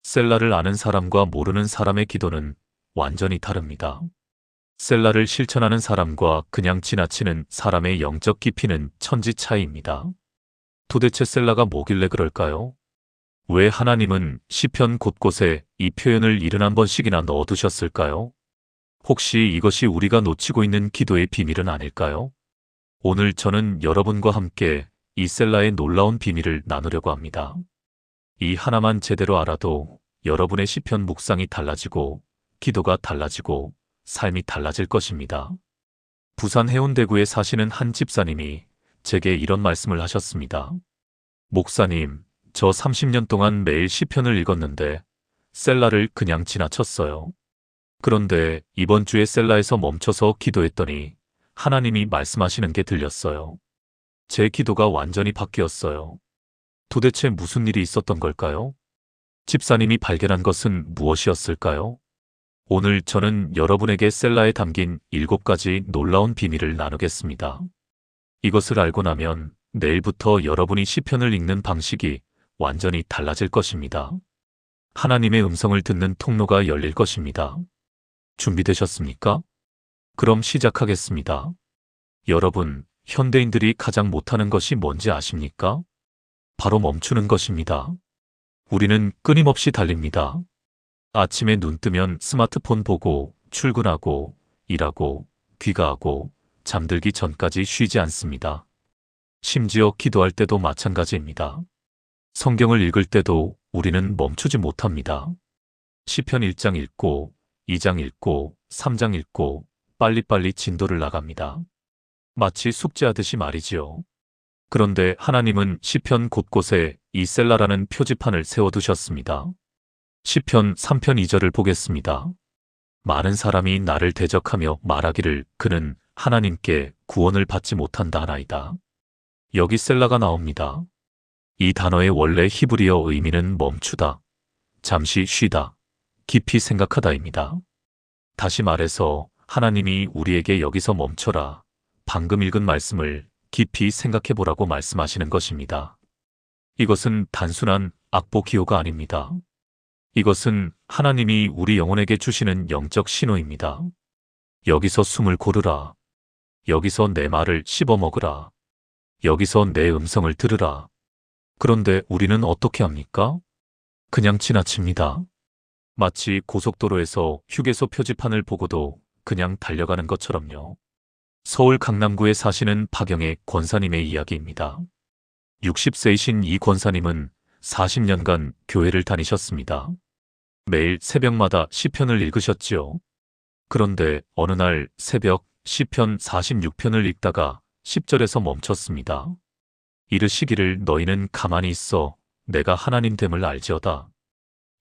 셀라를 아는 사람과 모르는 사람의 기도는 완전히 다릅니다. 셀라를 실천하는 사람과 그냥 지나치는 사람의 영적 깊이는 천지 차이입니다. 도대체 셀라가 뭐길래 그럴까요? 왜 하나님은 시편 곳곳에 이 표현을 71번씩이나 넣어두셨을까요? 혹시 이것이 우리가 놓치고 있는 기도의 비밀은 아닐까요? 오늘 저는 여러분과 함께 이 셀라의 놀라운 비밀을 나누려고 합니다. 이 하나만 제대로 알아도 여러분의 시편 묵상이 달라지고 기도가 달라지고 삶이 달라질 것입니다. 부산 해운대구에 사시는 한 집사님이 제게 이런 말씀을 하셨습니다. 목사님, 저 30년 동안 매일 시편을 읽었는데 셀라를 그냥 지나쳤어요. 그런데 이번 주에 셀라에서 멈춰서 기도했더니 하나님이 말씀하시는 게 들렸어요. 제 기도가 완전히 바뀌었어요. 도대체 무슨 일이 있었던 걸까요? 집사님이 발견한 것은 무엇이었을까요? 오늘 저는 여러분에게 셀라에 담긴 7가지 놀라운 비밀을 나누겠습니다. 이것을 알고 나면 내일부터 여러분이 시편을 읽는 방식이 완전히 달라질 것입니다. 하나님의 음성을 듣는 통로가 열릴 것입니다. 준비되셨습니까? 그럼 시작하겠습니다. 여러분, 현대인들이 가장 못하는 것이 뭔지 아십니까? 바로 멈추는 것입니다. 우리는 끊임없이 달립니다. 아침에 눈 뜨면 스마트폰 보고 출근하고 일하고 귀가하고 잠들기 전까지 쉬지 않습니다. 심지어 기도할 때도 마찬가지입니다. 성경을 읽을 때도 우리는 멈추지 못합니다. 시편 1장 읽고 2장 읽고 3장 읽고 빨리빨리 진도를 나갑니다. 마치 숙제하듯이 말이지요. 그런데 하나님은 시편 곳곳에 이 셀라라는 표지판을 세워두셨습니다. 시편 3편 2절을 보겠습니다. 많은 사람이 나를 대적하며 말하기를 그는 하나님께 구원을 받지 못한다 하나이다. 여기 셀라가 나옵니다. 이 단어의 원래 히브리어 의미는 멈추다, 잠시 쉬다, 깊이 생각하다입니다. 다시 말해서 하나님이 우리에게 여기서 멈춰라, 방금 읽은 말씀을 깊이 생각해보라고 말씀하시는 것입니다. 이것은 단순한 악보 기호가 아닙니다. 이것은 하나님이 우리 영혼에게 주시는 영적 신호입니다. 여기서 숨을 고르라. 여기서 내 말을 씹어먹으라. 여기서 내 음성을 들으라. 그런데 우리는 어떻게 합니까? 그냥 지나칩니다. 마치 고속도로에서 휴게소 표지판을 보고도 그냥 달려가는 것처럼요. 서울 강남구에 사시는 박영애 권사님의 이야기입니다. 60세이신 이 권사님은 40년간 교회를 다니셨습니다. 매일 새벽마다 시편을 읽으셨지요. 그런데 어느 날 새벽 시편 46편을 읽다가 10절에서 멈췄습니다. 이르시기를 너희는 가만히 있어 내가 하나님 됨을 알지어다.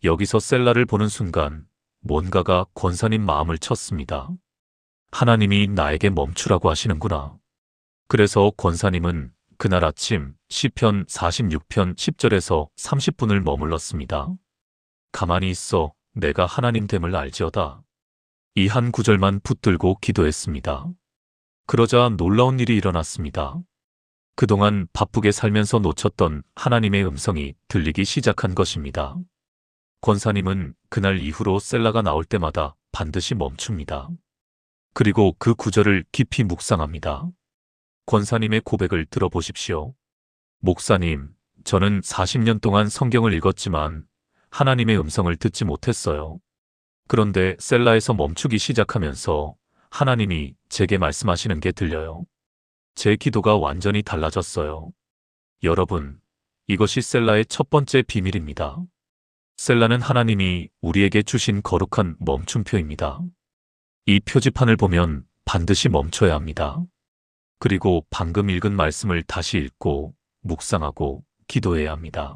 여기서 셀라를 보는 순간 뭔가가 권사님 마음을 쳤습니다. 하나님이 나에게 멈추라고 하시는구나. 그래서 권사님은 그날 아침 시편 46편 10절에서 30분을 머물렀습니다. 가만히 있어 내가 하나님 됨을 알지어다. 이 한 구절만 붙들고 기도했습니다. 그러자 놀라운 일이 일어났습니다. 그동안 바쁘게 살면서 놓쳤던 하나님의 음성이 들리기 시작한 것입니다. 권사님은 그날 이후로 셀라가 나올 때마다 반드시 멈춥니다. 그리고 그 구절을 깊이 묵상합니다. 권사님의 고백을 들어보십시오. 목사님, 저는 40년 동안 성경을 읽었지만 하나님의 음성을 듣지 못했어요. 그런데 셀라에서 멈추기 시작하면서 하나님이 제게 말씀하시는 게 들려요. 제 기도가 완전히 달라졌어요. 여러분, 이것이 셀라의 첫 번째 비밀입니다. 셀라는 하나님이 우리에게 주신 거룩한 멈춤표입니다. 이 표지판을 보면 반드시 멈춰야 합니다. 그리고 방금 읽은 말씀을 다시 읽고 묵상하고 기도해야 합니다.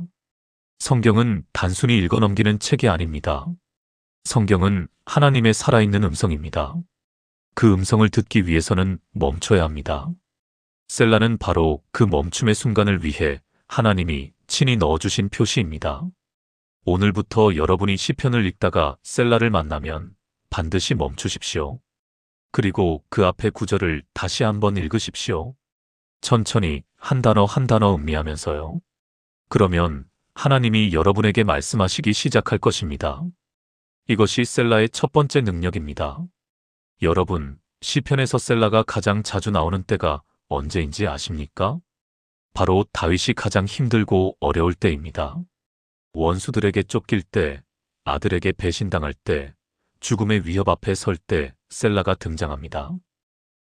성경은 단순히 읽어 넘기는 책이 아닙니다. 성경은 하나님의 살아있는 음성입니다. 그 음성을 듣기 위해서는 멈춰야 합니다. 셀라는 바로 그 멈춤의 순간을 위해 하나님이 친히 넣어주신 표시입니다. 오늘부터 여러분이 시편을 읽다가 셀라를 만나면 반드시 멈추십시오. 그리고 그 앞에 구절을 다시 한번 읽으십시오. 천천히 한 단어 한 단어 음미하면서요. 그러면 하나님이 여러분에게 말씀하시기 시작할 것입니다. 이것이 셀라의 첫 번째 능력입니다. 여러분, 시편에서 셀라가 가장 자주 나오는 때가 언제인지 아십니까? 바로 다윗이 가장 힘들고 어려울 때입니다. 원수들에게 쫓길 때, 아들에게 배신당할 때, 죽음의 위협 앞에 설 때 셀라가 등장합니다.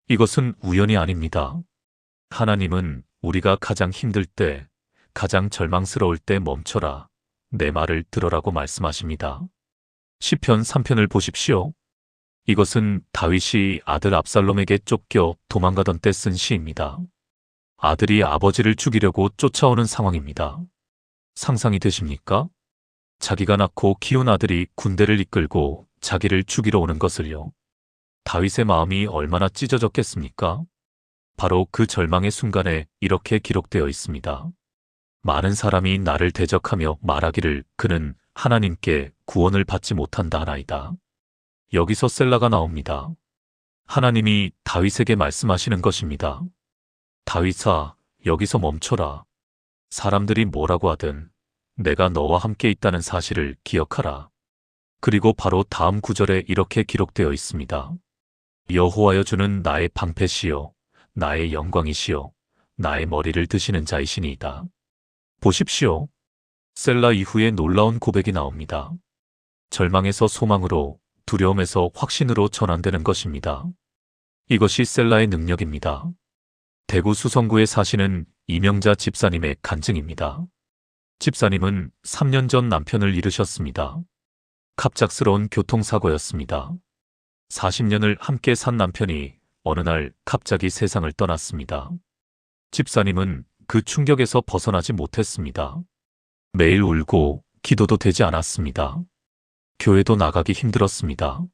이것은 우연이 아닙니다. 하나님은 우리가 가장 힘들 때, 가장 절망스러울 때 멈춰라, 내 말을 들어라고 말씀하십니다. 시편 3편을 보십시오. 이것은 다윗이 아들 압살롬에게 쫓겨 도망가던 때 쓴 시입니다. 아들이 아버지를 죽이려고 쫓아오는 상황입니다. 상상이 되십니까? 자기가 낳고 키운 아들이 군대를 이끌고 자기를 죽이러 오는 것을요. 다윗의 마음이 얼마나 찢어졌겠습니까? 바로 그 절망의 순간에 이렇게 기록되어 있습니다. 많은 사람이 나를 대적하며 말하기를 그는 하나님께 구원을 받지 못한다 하나이다. 여기서 셀라가 나옵니다. 하나님이 다윗에게 말씀하시는 것입니다. 다윗아, 여기서 멈춰라. 사람들이 뭐라고 하든 내가 너와 함께 있다는 사실을 기억하라. 그리고 바로 다음 구절에 이렇게 기록되어 있습니다. 여호와여 주는 나의 방패시요 나의 영광이시요 나의 머리를 드시는 자이시니이다. 보십시오. 셀라 이후에 놀라운 고백이 나옵니다. 절망에서 소망으로, 두려움에서 확신으로 전환되는 것입니다. 이것이 셀라의 능력입니다. 대구 수성구에 사시는 이명자 집사님의 간증입니다. 집사님은 3년 전 남편을 잃으셨습니다. 갑작스러운 교통사고였습니다. 40년을 함께 산 남편이 어느 날 갑자기 세상을 떠났습니다. 집사님은 그 충격에서 벗어나지 못했습니다. 매일 울고 기도도 되지 않았습니다. 교회도 나가기 힘들었습니다.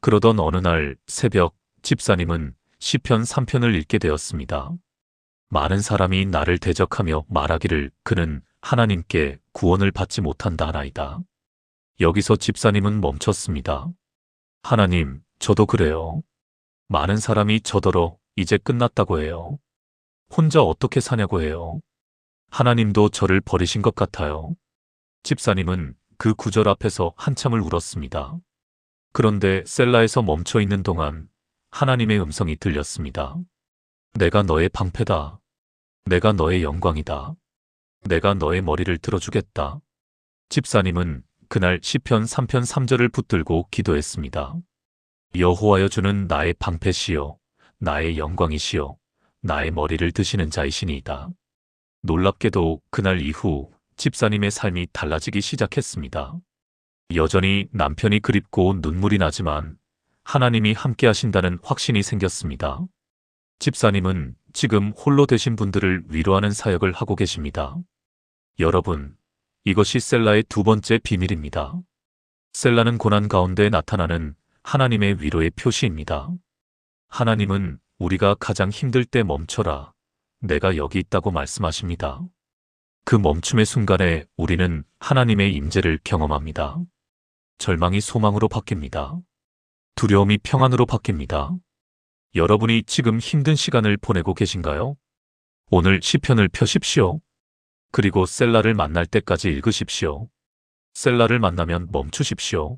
그러던 어느 날 새벽 집사님은 시편 3편을 읽게 되었습니다. 많은 사람이 나를 대적하며 말하기를 그는 하나님께 구원을 받지 못한다 하나이다. 여기서 집사님은 멈췄습니다. 하나님, 저도 그래요. 많은 사람이 저더러 이제 끝났다고 해요. 혼자 어떻게 사냐고 해요. 하나님도 저를 버리신 것 같아요. 집사님은 그 구절 앞에서 한참을 울었습니다. 그런데 셀라에서 멈춰 있는 동안 하나님의 음성이 들렸습니다. 내가 너의 방패다. 내가 너의 영광이다. 내가 너의 머리를 들어주겠다. 집사님은 그날 시편 3편 3절을 붙들고 기도했습니다. 여호와여 주는 나의 방패시요 나의 영광이시요 나의 머리를 드시는 자이시니이다. 놀랍게도 그날 이후 집사님의 삶이 달라지기 시작했습니다. 여전히 남편이 그립고 눈물이 나지만 하나님이 함께 하신다는 확신이 생겼습니다. 집사님은 지금 홀로 되신 분들을 위로하는 사역을 하고 계십니다. 여러분, 이것이 셀라의 두 번째 비밀입니다. 셀라는 고난 가운데 나타나는 하나님의 위로의 표시입니다. 하나님은 우리가 가장 힘들 때 멈춰라. 내가 여기 있다고 말씀하십니다. 그 멈춤의 순간에 우리는 하나님의 임재를 경험합니다. 절망이 소망으로 바뀝니다. 두려움이 평안으로 바뀝니다. 여러분이 지금 힘든 시간을 보내고 계신가요? 오늘 시편을 펴십시오. 그리고 셀라를 만날 때까지 읽으십시오. 셀라를 만나면 멈추십시오.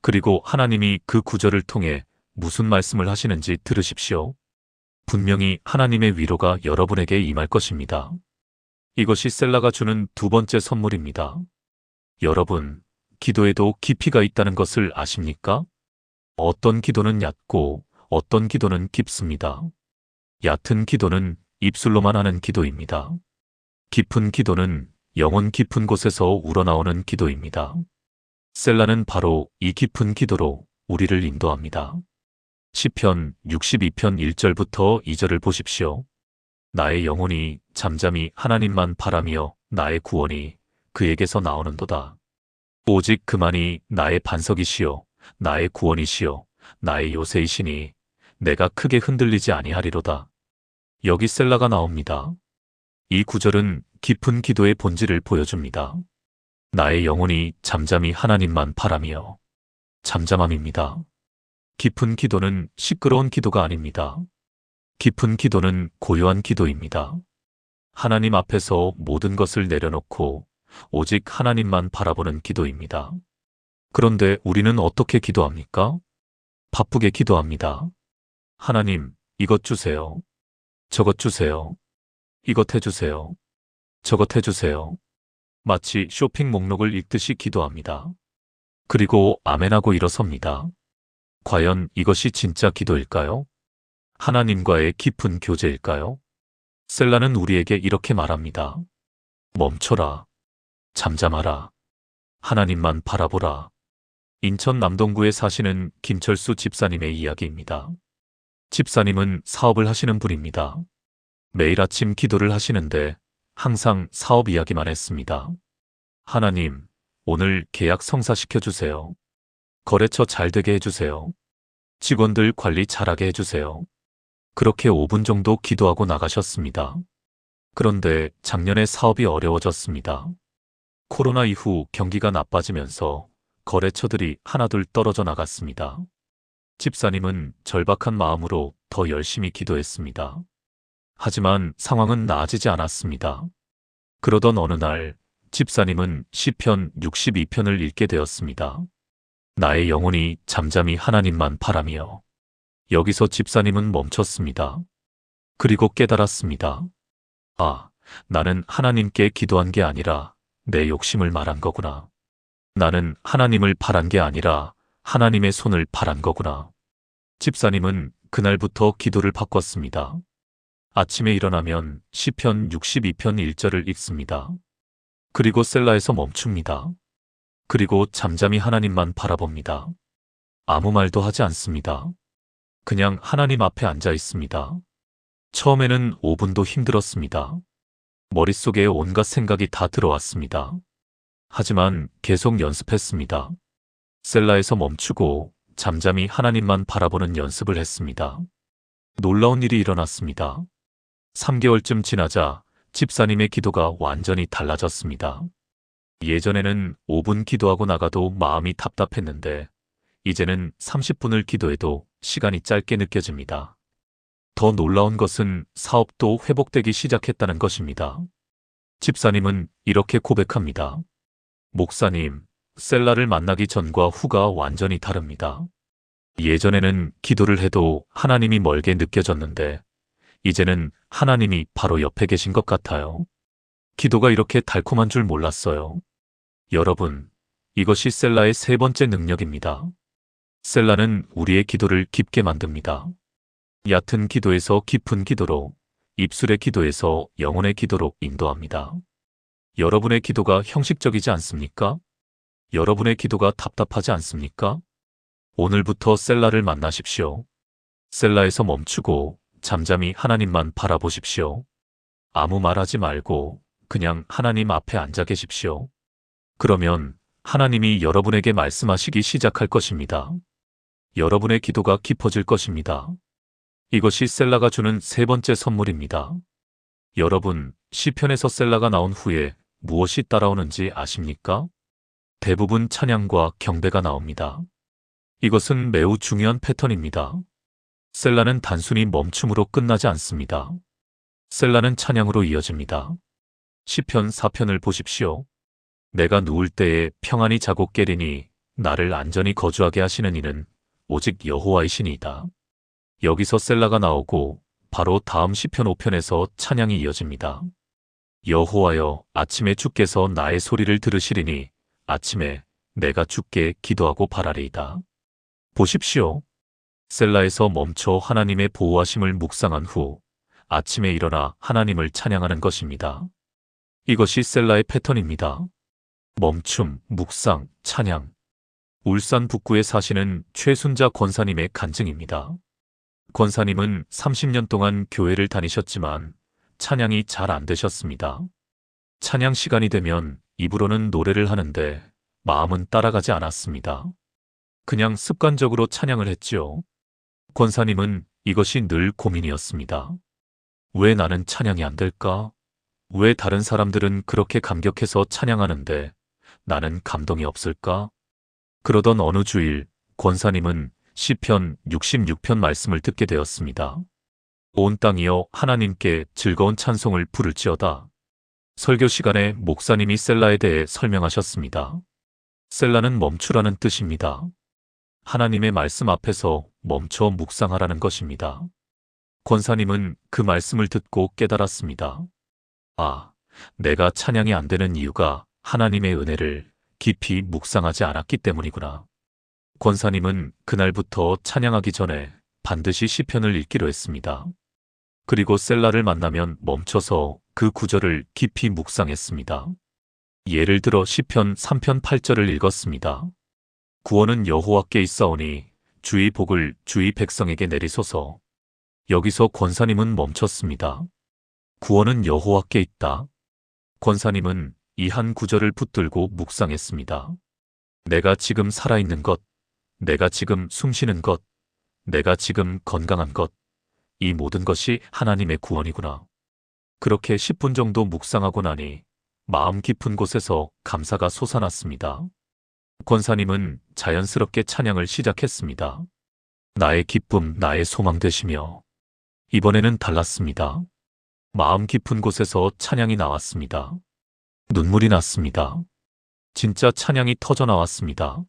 그리고 하나님이 그 구절을 통해 무슨 말씀을 하시는지 들으십시오. 분명히 하나님의 위로가 여러분에게 임할 것입니다. 이것이 셀라가 주는 두 번째 선물입니다. 여러분, 기도에도 깊이가 있다는 것을 아십니까? 어떤 기도는 얕고 어떤 기도는 깊습니다. 얕은 기도는 입술로만 하는 기도입니다. 깊은 기도는 영혼 깊은 곳에서 우러나오는 기도입니다. 셀라는 바로 이 깊은 기도로 우리를 인도합니다. 시편 62편 1절부터 2절을 보십시오. 나의 영혼이 잠잠히 하나님만 바라며 나의 구원이 그에게서 나오는도다. 오직 그만이 나의 반석이시요 나의 구원이시요 나의 요새이시니 내가 크게 흔들리지 아니하리로다. 여기 셀라가 나옵니다. 이 구절은 깊은 기도의 본질을 보여줍니다. 나의 영혼이 잠잠히 하나님만 바라며 잠잠함입니다. 깊은 기도는 시끄러운 기도가 아닙니다. 깊은 기도는 고요한 기도입니다. 하나님 앞에서 모든 것을 내려놓고 오직 하나님만 바라보는 기도입니다. 그런데 우리는 어떻게 기도합니까? 바쁘게 기도합니다. 하나님, 이것 주세요. 저것 주세요. 이것 해주세요. 저것 해주세요. 마치 쇼핑 목록을 읽듯이 기도합니다. 그리고 아멘하고 일어섭니다. 과연 이것이 진짜 기도일까요? 하나님과의 깊은 교제일까요? 셀라는 우리에게 이렇게 말합니다. 멈춰라. 잠잠하라. 하나님만 바라보라. 인천 남동구에 사시는 김철수 집사님의 이야기입니다. 집사님은 사업을 하시는 분입니다. 매일 아침 기도를 하시는데 항상 사업 이야기만 했습니다. 하나님, 오늘 계약 성사시켜주세요. 거래처 잘 되게 해주세요. 직원들 관리 잘하게 해주세요. 그렇게 5분 정도 기도하고 나가셨습니다. 그런데 작년에 사업이 어려워졌습니다. 코로나 이후 경기가 나빠지면서 거래처들이 하나둘 떨어져 나갔습니다. 집사님은 절박한 마음으로 더 열심히 기도했습니다. 하지만 상황은 나아지지 않았습니다. 그러던 어느 날 집사님은 시편 62편을 읽게 되었습니다. 나의 영혼이 잠잠히 하나님만 바라며. 여기서 집사님은 멈췄습니다. 그리고 깨달았습니다. 아, 나는 하나님께 기도한 게 아니라 내 욕심을 말한 거구나. 나는 하나님을 바란 게 아니라 하나님의 손을 바란 거구나. 집사님은 그날부터 기도를 바꿨습니다. 아침에 일어나면 시편 62편 1절을 읽습니다. 그리고 셀라에서 멈춥니다. 그리고 잠잠히 하나님만 바라봅니다. 아무 말도 하지 않습니다. 그냥 하나님 앞에 앉아 있습니다. 처음에는 5분도 힘들었습니다. 머릿속에 온갖 생각이 다 들어왔습니다. 하지만 계속 연습했습니다. 셀라에서 멈추고 잠잠히 하나님만 바라보는 연습을 했습니다. 놀라운 일이 일어났습니다. 3개월쯤 지나자 집사님의 기도가 완전히 달라졌습니다. 예전에는 5분 기도하고 나가도 마음이 답답했는데 이제는 30분을 기도해도 시간이 짧게 느껴집니다. 더 놀라운 것은 사업도 회복되기 시작했다는 것입니다. 집사님은 이렇게 고백합니다. 목사님, 셀라를 만나기 전과 후가 완전히 다릅니다. 예전에는 기도를 해도 하나님이 멀게 느껴졌는데 이제는 하나님이 바로 옆에 계신 것 같아요. 기도가 이렇게 달콤한 줄 몰랐어요. 여러분, 이것이 셀라의 세 번째 능력입니다. 셀라는 우리의 기도를 깊게 만듭니다. 얕은 기도에서 깊은 기도로, 입술의 기도에서 영혼의 기도로 인도합니다. 여러분의 기도가 형식적이지 않습니까? 여러분의 기도가 답답하지 않습니까? 오늘부터 셀라를 만나십시오. 셀라에서 멈추고 잠잠히 하나님만 바라보십시오. 아무 말하지 말고 그냥 하나님 앞에 앉아 계십시오. 그러면 하나님이 여러분에게 말씀하시기 시작할 것입니다. 여러분의 기도가 깊어질 것입니다. 이것이 셀라가 주는 세 번째 선물입니다. 여러분, 시편에서 셀라가 나온 후에 무엇이 따라오는지 아십니까? 대부분 찬양과 경배가 나옵니다. 이것은 매우 중요한 패턴입니다. 셀라는 단순히 멈춤으로 끝나지 않습니다. 셀라는 찬양으로 이어집니다. 시편 4편을 보십시오. 내가 누울 때에 평안히 자고 깨리니 나를 안전히 거주하게 하시는 이는 오직 여호와이시니이다. 여기서 셀라가 나오고 바로 다음 시편 5편에서 찬양이 이어집니다. 여호와여, 아침에 주께서 나의 소리를 들으시리니 아침에 내가 주께 기도하고 바라리이다. 보십시오. 셀라에서 멈춰 하나님의 보호하심을 묵상한 후 아침에 일어나 하나님을 찬양하는 것입니다. 이것이 셀라의 패턴입니다. 멈춤, 묵상, 찬양. 울산 북구에 사시는 최순자 권사님의 간증입니다. 권사님은 30년 동안 교회를 다니셨지만 찬양이 잘 안 되셨습니다. 찬양 시간이 되면 입으로는 노래를 하는데 마음은 따라가지 않았습니다. 그냥 습관적으로 찬양을 했지요. 권사님은 이것이 늘 고민이었습니다. 왜 나는 찬양이 안 될까? 왜 다른 사람들은 그렇게 감격해서 찬양하는데 나는 감동이 없을까? 그러던 어느 주일 권사님은 시편 66편 말씀을 듣게 되었습니다. 온 땅이여 하나님께 즐거운 찬송을 부를지어다. 설교 시간에 목사님이 셀라에 대해 설명하셨습니다. 셀라는 멈추라는 뜻입니다. 하나님의 말씀 앞에서 멈춰 묵상하라는 것입니다. 권사님은 그 말씀을 듣고 깨달았습니다. 아, 내가 찬양이 안 되는 이유가 하나님의 은혜를 깊이 묵상하지 않았기 때문이구나. 권사님은 그날부터 찬양하기 전에 반드시 시편을 읽기로 했습니다. 그리고 셀라를 만나면 멈춰서 그 구절을 깊이 묵상했습니다. 예를 들어 시편 3편 8절을 읽었습니다. 구원은 여호와께 있사오니 주의 복을 주의 백성에게 내리소서. 여기서 권사님은 멈췄습니다. 구원은 여호와께 있다. 권사님은 이 한 구절을 붙들고 묵상했습니다. 내가 지금 살아있는 것, 내가 지금 숨쉬는 것, 내가 지금 건강한 것, 이 모든 것이 하나님의 구원이구나. 그렇게 10분 정도 묵상하고 나니 마음 깊은 곳에서 감사가 솟아났습니다. 권사님은 자연스럽게 찬양을 시작했습니다. 나의 기쁨, 나의 소망 되시며. 이번에는 달랐습니다. 마음 깊은 곳에서 찬양이 나왔습니다. 눈물이 났습니다. 진짜 찬양이 터져 나왔습니다.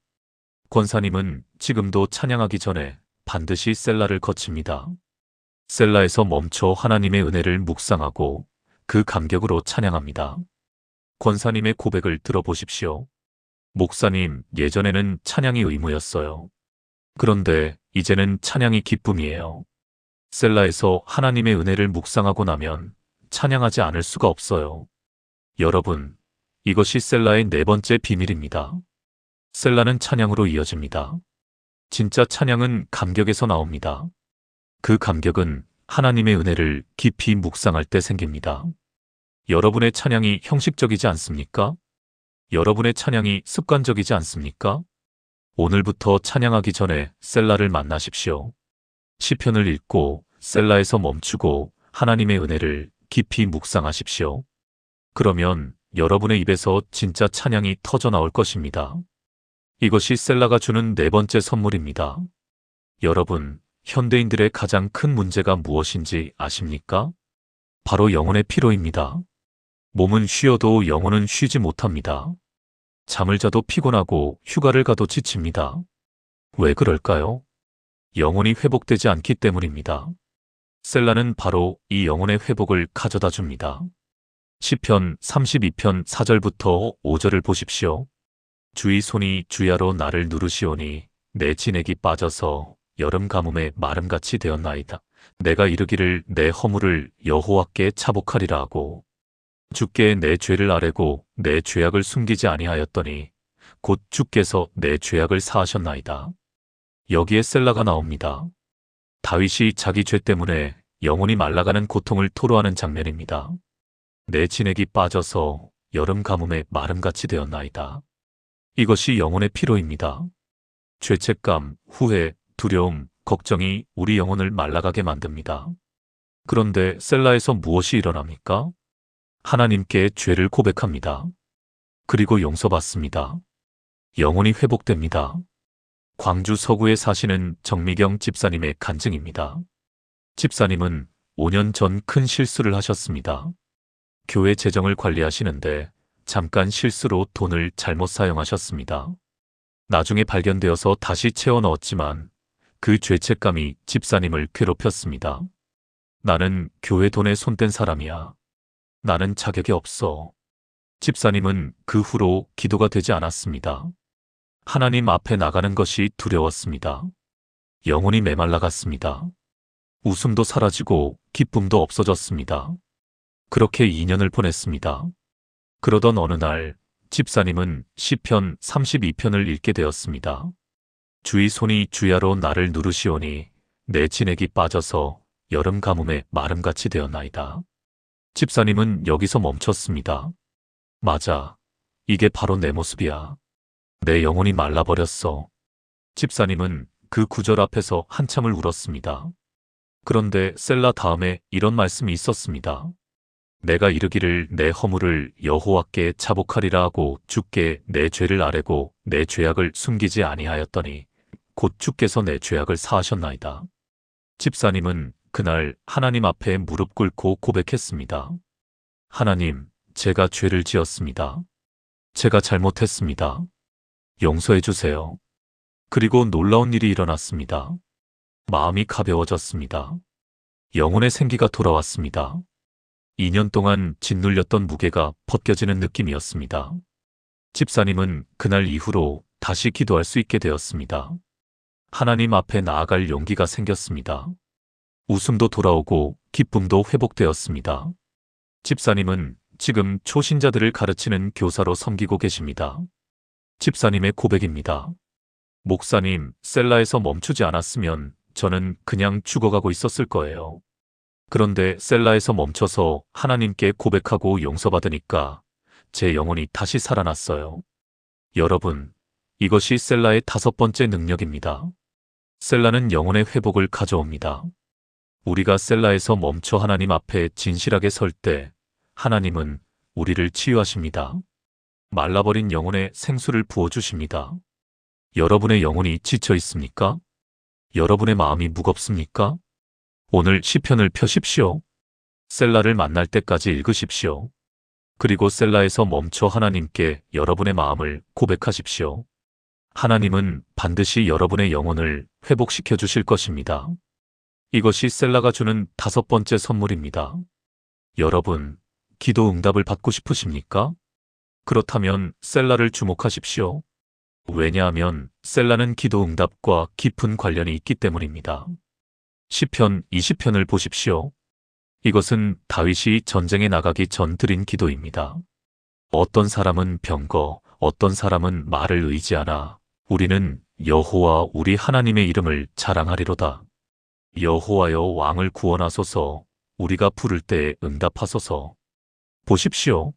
권사님은 지금도 찬양하기 전에 반드시 셀라를 거칩니다. 셀라에서 멈춰 하나님의 은혜를 묵상하고 그 감격으로 찬양합니다. 권사님의 고백을 들어보십시오. 목사님, 예전에는 찬양이 의무였어요. 그런데 이제는 찬양이 기쁨이에요. 셀라에서 하나님의 은혜를 묵상하고 나면 찬양하지 않을 수가 없어요. 여러분, 이것이 셀라의 네 번째 비밀입니다. 셀라는 찬양으로 이어집니다. 진짜 찬양은 감격에서 나옵니다. 그 감격은 하나님의 은혜를 깊이 묵상할 때 생깁니다. 여러분의 찬양이 형식적이지 않습니까? 여러분의 찬양이 습관적이지 않습니까? 오늘부터 찬양하기 전에 셀라를 만나십시오. 시편을 읽고 셀라에서 멈추고 하나님의 은혜를 깊이 묵상하십시오. 그러면 여러분의 입에서 진짜 찬양이 터져 나올 것입니다. 이것이 셀라가 주는 네 번째 선물입니다. 여러분, 현대인들의 가장 큰 문제가 무엇인지 아십니까? 바로 영혼의 피로입니다. 몸은 쉬어도 영혼은 쉬지 못합니다. 잠을 자도 피곤하고 휴가를 가도 지칩니다. 왜 그럴까요? 영혼이 회복되지 않기 때문입니다. 셀라는 바로 이 영혼의 회복을 가져다 줍니다. 시편 32편 4절부터 5절을 보십시오. 주의 손이 주야로 나를 누르시오니 내 진액이 빠져서 여름 가뭄에 마름같이 되었나이다. 내가 이르기를 내 허물을 여호와께 차복하리라 하고 주께 내 죄를 아뢰고 내 죄악을 숨기지 아니하였더니 곧 주께서 내 죄악을 사하셨나이다. 여기에 셀라가 나옵니다. 다윗이 자기 죄 때문에 영혼이 말라가는 고통을 토로하는 장면입니다. 내 진액이 빠져서 여름 가뭄에 마름같이 되었나이다. 이것이 영혼의 피로입니다. 죄책감, 후회, 두려움, 걱정이 우리 영혼을 말라가게 만듭니다. 그런데 셀라에서 무엇이 일어납니까? 하나님께 죄를 고백합니다. 그리고 용서받습니다. 영혼이 회복됩니다. 광주 서구에 사시는 정미경 집사님의 간증입니다. 집사님은 5년 전 큰 실수를 하셨습니다. 교회 재정을 관리하시는데 잠깐 실수로 돈을 잘못 사용하셨습니다. 나중에 발견되어서 다시 채워 넣었지만 그 죄책감이 집사님을 괴롭혔습니다. 나는 교회 돈에 손댄 사람이야. 나는 자격이 없어. 집사님은 그 후로 기도가 되지 않았습니다. 하나님 앞에 나가는 것이 두려웠습니다. 영혼이 메말라갔습니다. 웃음도 사라지고 기쁨도 없어졌습니다. 그렇게 2년을 보냈습니다. 그러던 어느 날 집사님은 시편 32편을 읽게 되었습니다. 주의 손이 주야로 나를 누르시오니 내 진액이 빠져서 여름 가뭄에 마름같이 되었나이다. 집사님은 여기서 멈췄습니다. 맞아. 이게 바로 내 모습이야. 내 영혼이 말라버렸어. 집사님은 그 구절 앞에서 한참을 울었습니다. 그런데 셀라 다음에 이런 말씀이 있었습니다. 내가 이르기를 내 허물을 여호와께 자복하리라 하고 주께 내 죄를 아뢰고 내 죄악을 숨기지 아니하였더니 곧 주께서 내 죄악을 사하셨나이다. 집사님은 그날 하나님 앞에 무릎 꿇고 고백했습니다. 하나님, 제가 죄를 지었습니다. 제가 잘못했습니다. 용서해 주세요. 그리고 놀라운 일이 일어났습니다. 마음이 가벼워졌습니다. 영혼의 생기가 돌아왔습니다. 2년 동안 짓눌렸던 무게가 벗겨지는 느낌이었습니다. 집사님은 그날 이후로 다시 기도할 수 있게 되었습니다. 하나님 앞에 나아갈 용기가 생겼습니다. 웃음도 돌아오고 기쁨도 회복되었습니다. 집사님은 지금 초신자들을 가르치는 교사로 섬기고 계십니다. 집사님의 고백입니다. 목사님, 셀라에서 멈추지 않았으면 저는 그냥 죽어가고 있었을 거예요. 그런데 셀라에서 멈춰서 하나님께 고백하고 용서받으니까 제 영혼이 다시 살아났어요. 여러분, 이것이 셀라의 5번째 능력입니다. 셀라는 영혼의 회복을 가져옵니다. 우리가 셀라에서 멈춰 하나님 앞에 진실하게 설 때 하나님은 우리를 치유하십니다. 말라버린 영혼에 생수를 부어주십니다. 여러분의 영혼이 지쳐 있습니까? 여러분의 마음이 무겁습니까? 오늘 시편을 펴십시오. 셀라를 만날 때까지 읽으십시오. 그리고 셀라에서 멈춰 하나님께 여러분의 마음을 고백하십시오. 하나님은 반드시 여러분의 영혼을 회복시켜 주실 것입니다. 이것이 셀라가 주는 5번째 선물입니다. 여러분, 기도 응답을 받고 싶으십니까? 그렇다면 셀라를 주목하십시오. 왜냐하면 셀라는 기도 응답과 깊은 관련이 있기 때문입니다. 시편 20편을 보십시오. 이것은 다윗이 전쟁에 나가기 전 드린 기도입니다. 어떤 사람은 병거, 어떤 사람은 말을 의지하나 우리는 여호와 우리 하나님의 이름을 자랑하리로다. 여호와여 왕을 구원하소서. 우리가 부를 때에 응답하소서. 보십시오.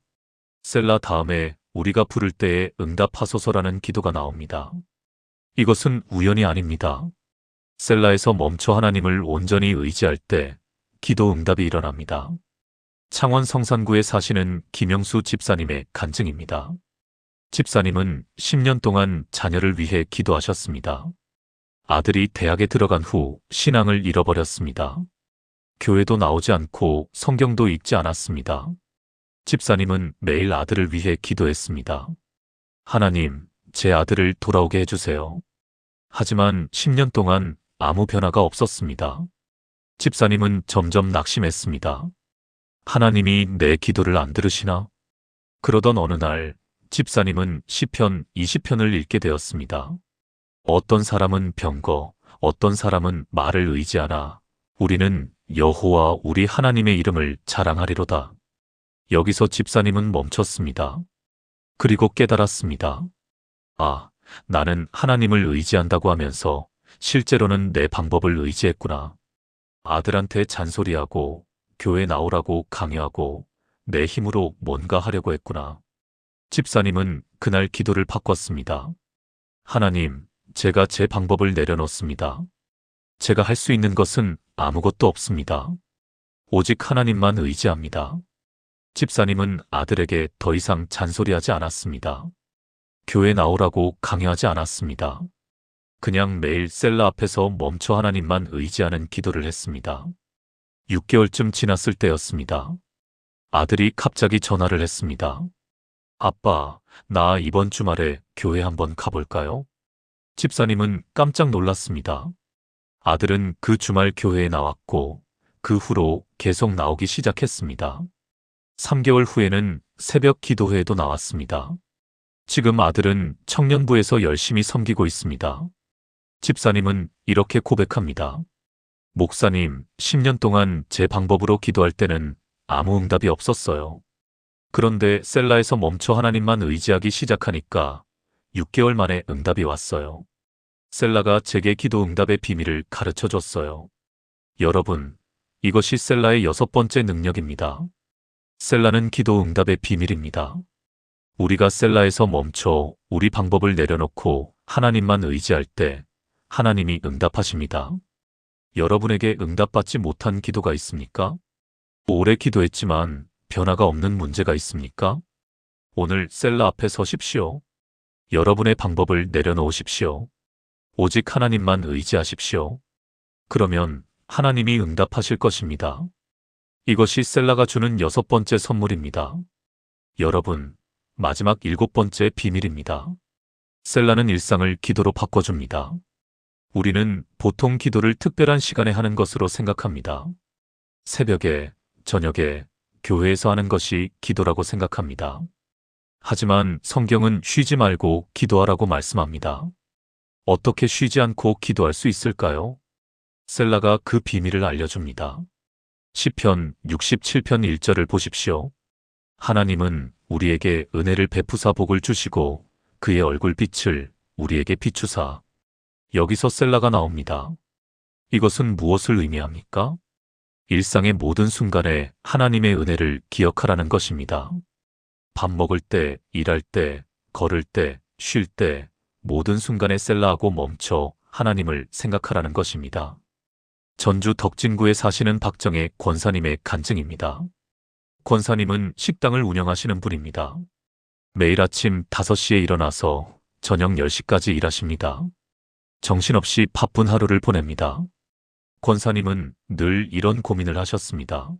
셀라 다음에 우리가 부를 때에 응답하소서라는 기도가 나옵니다. 이것은 우연이 아닙니다. 셀라에서 멈춰 하나님을 온전히 의지할 때 기도 응답이 일어납니다. 창원 성산구에 사시는 김영수 집사님의 간증입니다. 집사님은 10년 동안 자녀를 위해 기도하셨습니다. 아들이 대학에 들어간 후 신앙을 잃어버렸습니다. 교회도 나오지 않고 성경도 읽지 않았습니다. 집사님은 매일 아들을 위해 기도했습니다. 하나님, 제 아들을 돌아오게 해주세요. 하지만 10년 동안 아무 변화가 없었습니다. 집사님은 점점 낙심했습니다. 하나님이 내 기도를 안 들으시나? 그러던 어느 날 집사님은 시편 20편을 읽게 되었습니다. 어떤 사람은 병거, 어떤 사람은 말을 의지하나 우리는 여호와 우리 하나님의 이름을 자랑하리로다. 여기서 집사님은 멈췄습니다. 그리고 깨달았습니다. 아, 나는 하나님을 의지한다고 하면서 실제로는 내 방법을 의지했구나. 아들한테 잔소리하고 교회 나오라고 강요하고 내 힘으로 뭔가 하려고 했구나. 집사님은 그날 기도를 바꿨습니다. 하나님, 제가 제 방법을 내려놓습니다. 제가 할 수 있는 것은 아무것도 없습니다. 오직 하나님만 의지합니다. 집사님은 아들에게 더 이상 잔소리하지 않았습니다. 교회 나오라고 강요하지 않았습니다. 그냥 매일 셀라 앞에서 멈춰 하나님만 의지하는 기도를 했습니다. 6개월쯤 지났을 때였습니다. 아들이 갑자기 전화를 했습니다. 아빠, 나 이번 주말에 교회 한번 가볼까요? 집사님은 깜짝 놀랐습니다. 아들은 그 주말 교회에 나왔고 그 후로 계속 나오기 시작했습니다. 3개월 후에는 새벽 기도회에도 나왔습니다. 지금 아들은 청년부에서 열심히 섬기고 있습니다. 집사님은 이렇게 고백합니다. 목사님, 10년 동안 제 방법으로 기도할 때는 아무 응답이 없었어요. 그런데 셀라에서 멈춰 하나님만 의지하기 시작하니까 6개월 만에 응답이 왔어요. 셀라가 제게 기도 응답의 비밀을 가르쳐 줬어요. 여러분, 이것이 셀라의 6번째 능력입니다. 셀라는 기도 응답의 비밀입니다. 우리가 셀라에서 멈춰 우리 방법을 내려놓고 하나님만 의지할 때 하나님이 응답하십니다. 여러분에게 응답받지 못한 기도가 있습니까? 오래 기도했지만 변화가 없는 문제가 있습니까? 오늘 셀라 앞에 서십시오. 여러분의 방법을 내려놓으십시오. 오직 하나님만 의지하십시오. 그러면 하나님이 응답하실 것입니다. 이것이 셀라가 주는 6번째 선물입니다. 여러분, 마지막 7번째 비밀입니다. 셀라는 일상을 기도로 바꿔줍니다. 우리는 보통 기도를 특별한 시간에 하는 것으로 생각합니다. 새벽에, 저녁에, 교회에서 하는 것이 기도라고 생각합니다. 하지만 성경은 쉬지 말고 기도하라고 말씀합니다. 어떻게 쉬지 않고 기도할 수 있을까요? 셀라가 그 비밀을 알려줍니다. 시편 67편 1절을 보십시오. 하나님은 우리에게 은혜를 베푸사 복을 주시고 그의 얼굴빛을 우리에게 비추사. 여기서 셀라가 나옵니다. 이것은 무엇을 의미합니까? 일상의 모든 순간에 하나님의 은혜를 기억하라는 것입니다. 밥 먹을 때, 일할 때, 걸을 때, 쉴 때, 모든 순간에 셀라하고 멈춰 하나님을 생각하라는 것입니다. 전주 덕진구에 사시는 박정혜 권사님의 간증입니다. 권사님은 식당을 운영하시는 분입니다. 매일 아침 5시에 일어나서 저녁 10시까지 일하십니다. 정신없이 바쁜 하루를 보냅니다. 권사님은 늘 이런 고민을 하셨습니다.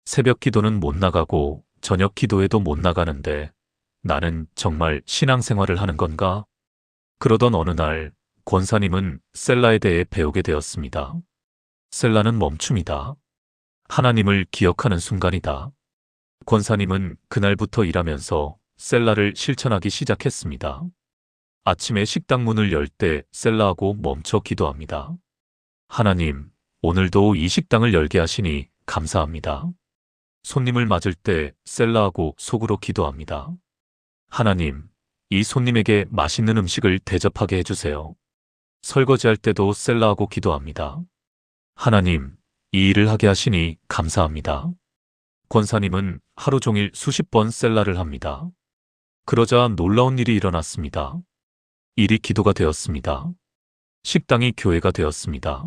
새벽 기도는 못 나가고 저녁 기도에도 못 나가는데 나는 정말 신앙생활을 하는 건가? 그러던 어느 날 권사님은 셀라에 대해 배우게 되었습니다. 셀라는 멈춤이다. 하나님을 기억하는 순간이다. 권사님은 그날부터 일하면서 셀라를 실천하기 시작했습니다. 아침에 식당 문을 열 때 셀라하고 멈춰 기도합니다. 하나님, 오늘도 이 식당을 열게 하시니 감사합니다. 손님을 맞을 때 셀라하고 속으로 기도합니다. 하나님, 이 손님에게 맛있는 음식을 대접하게 해주세요. 설거지할 때도 셀라하고 기도합니다. 하나님, 이 일을 하게 하시니 감사합니다. 권사님은 하루 종일 수십 번 셀라를 합니다. 그러자 놀라운 일이 일어났습니다. 일이 기도가 되었습니다. 식당이 교회가 되었습니다.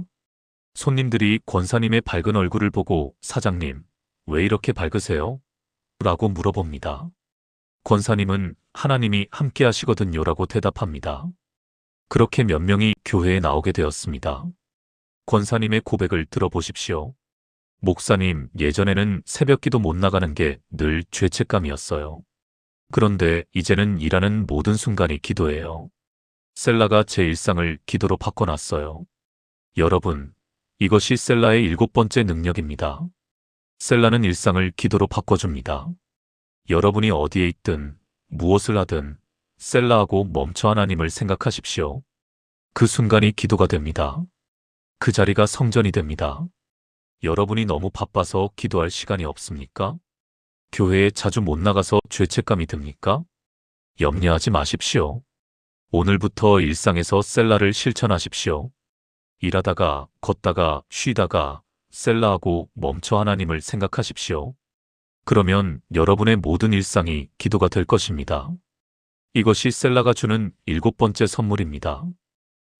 손님들이 권사님의 밝은 얼굴을 보고 사장님, 왜 이렇게 밝으세요? 라고 물어봅니다. 권사님은 하나님이 함께 하시거든요 라고 대답합니다. 그렇게 몇 명이 교회에 나오게 되었습니다. 권사님의 고백을 들어보십시오. 목사님, 예전에는 새벽기도 못 나가는 게 늘 죄책감이었어요. 그런데 이제는 일하는 모든 순간이 기도예요. 셀라가 제 일상을 기도로 바꿔놨어요. 여러분, 이것이 셀라의 7번째 능력입니다. 셀라는 일상을 기도로 바꿔줍니다. 여러분이 어디에 있든 무엇을 하든 셀라하고 멈춰 하나님을 생각하십시오. 그 순간이 기도가 됩니다. 그 자리가 성전이 됩니다. 여러분이 너무 바빠서 기도할 시간이 없습니까? 교회에 자주 못 나가서 죄책감이 듭니까? 염려하지 마십시오. 오늘부터 일상에서 셀라를 실천하십시오. 일하다가, 걷다가, 쉬다가 셀라하고 멈춰 하나님을 생각하십시오. 그러면 여러분의 모든 일상이 기도가 될 것입니다. 이것이 셀라가 주는 7번째 선물입니다.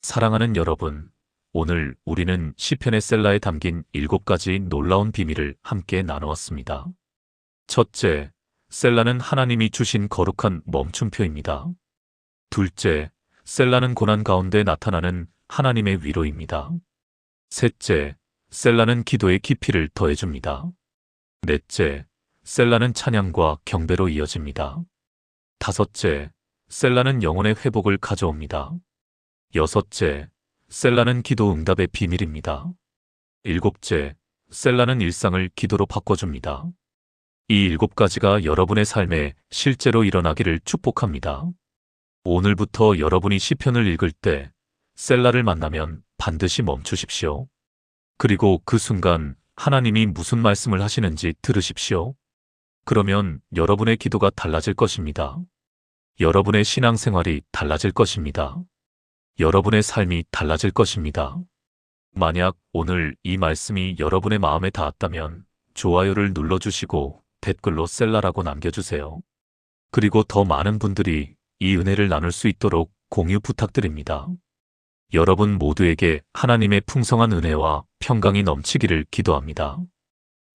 사랑하는 여러분, 오늘 우리는 시편의 셀라에 담긴 7가지 놀라운 비밀을 함께 나누었습니다. 첫째, 셀라는 하나님이 주신 거룩한 멈춤표입니다. 둘째, 셀라는 고난 가운데 나타나는 하나님의 위로입니다. 셋째, 셀라는 기도의 깊이를 더해줍니다. 넷째, 셀라는 찬양과 경배로 이어집니다. 다섯째, 셀라는 영혼의 회복을 가져옵니다. 여섯째, 셀라는 기도 응답의 비밀입니다. 일곱째, 셀라는 일상을 기도로 바꿔줍니다. 이 7가지가 여러분의 삶에 실제로 일어나기를 축복합니다. 오늘부터 여러분이 시편을 읽을 때 셀라를 만나면 반드시 멈추십시오. 그리고 그 순간 하나님이 무슨 말씀을 하시는지 들으십시오. 그러면 여러분의 기도가 달라질 것입니다. 여러분의 신앙생활이 달라질 것입니다. 여러분의 삶이 달라질 것입니다. 만약 오늘 이 말씀이 여러분의 마음에 닿았다면 좋아요를 눌러주시고 댓글로 셀라라고 남겨주세요. 그리고 더 많은 분들이 이 은혜를 나눌 수 있도록 공유 부탁드립니다. 여러분 모두에게 하나님의 풍성한 은혜와 평강이 넘치기를 기도합니다.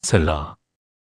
셀라.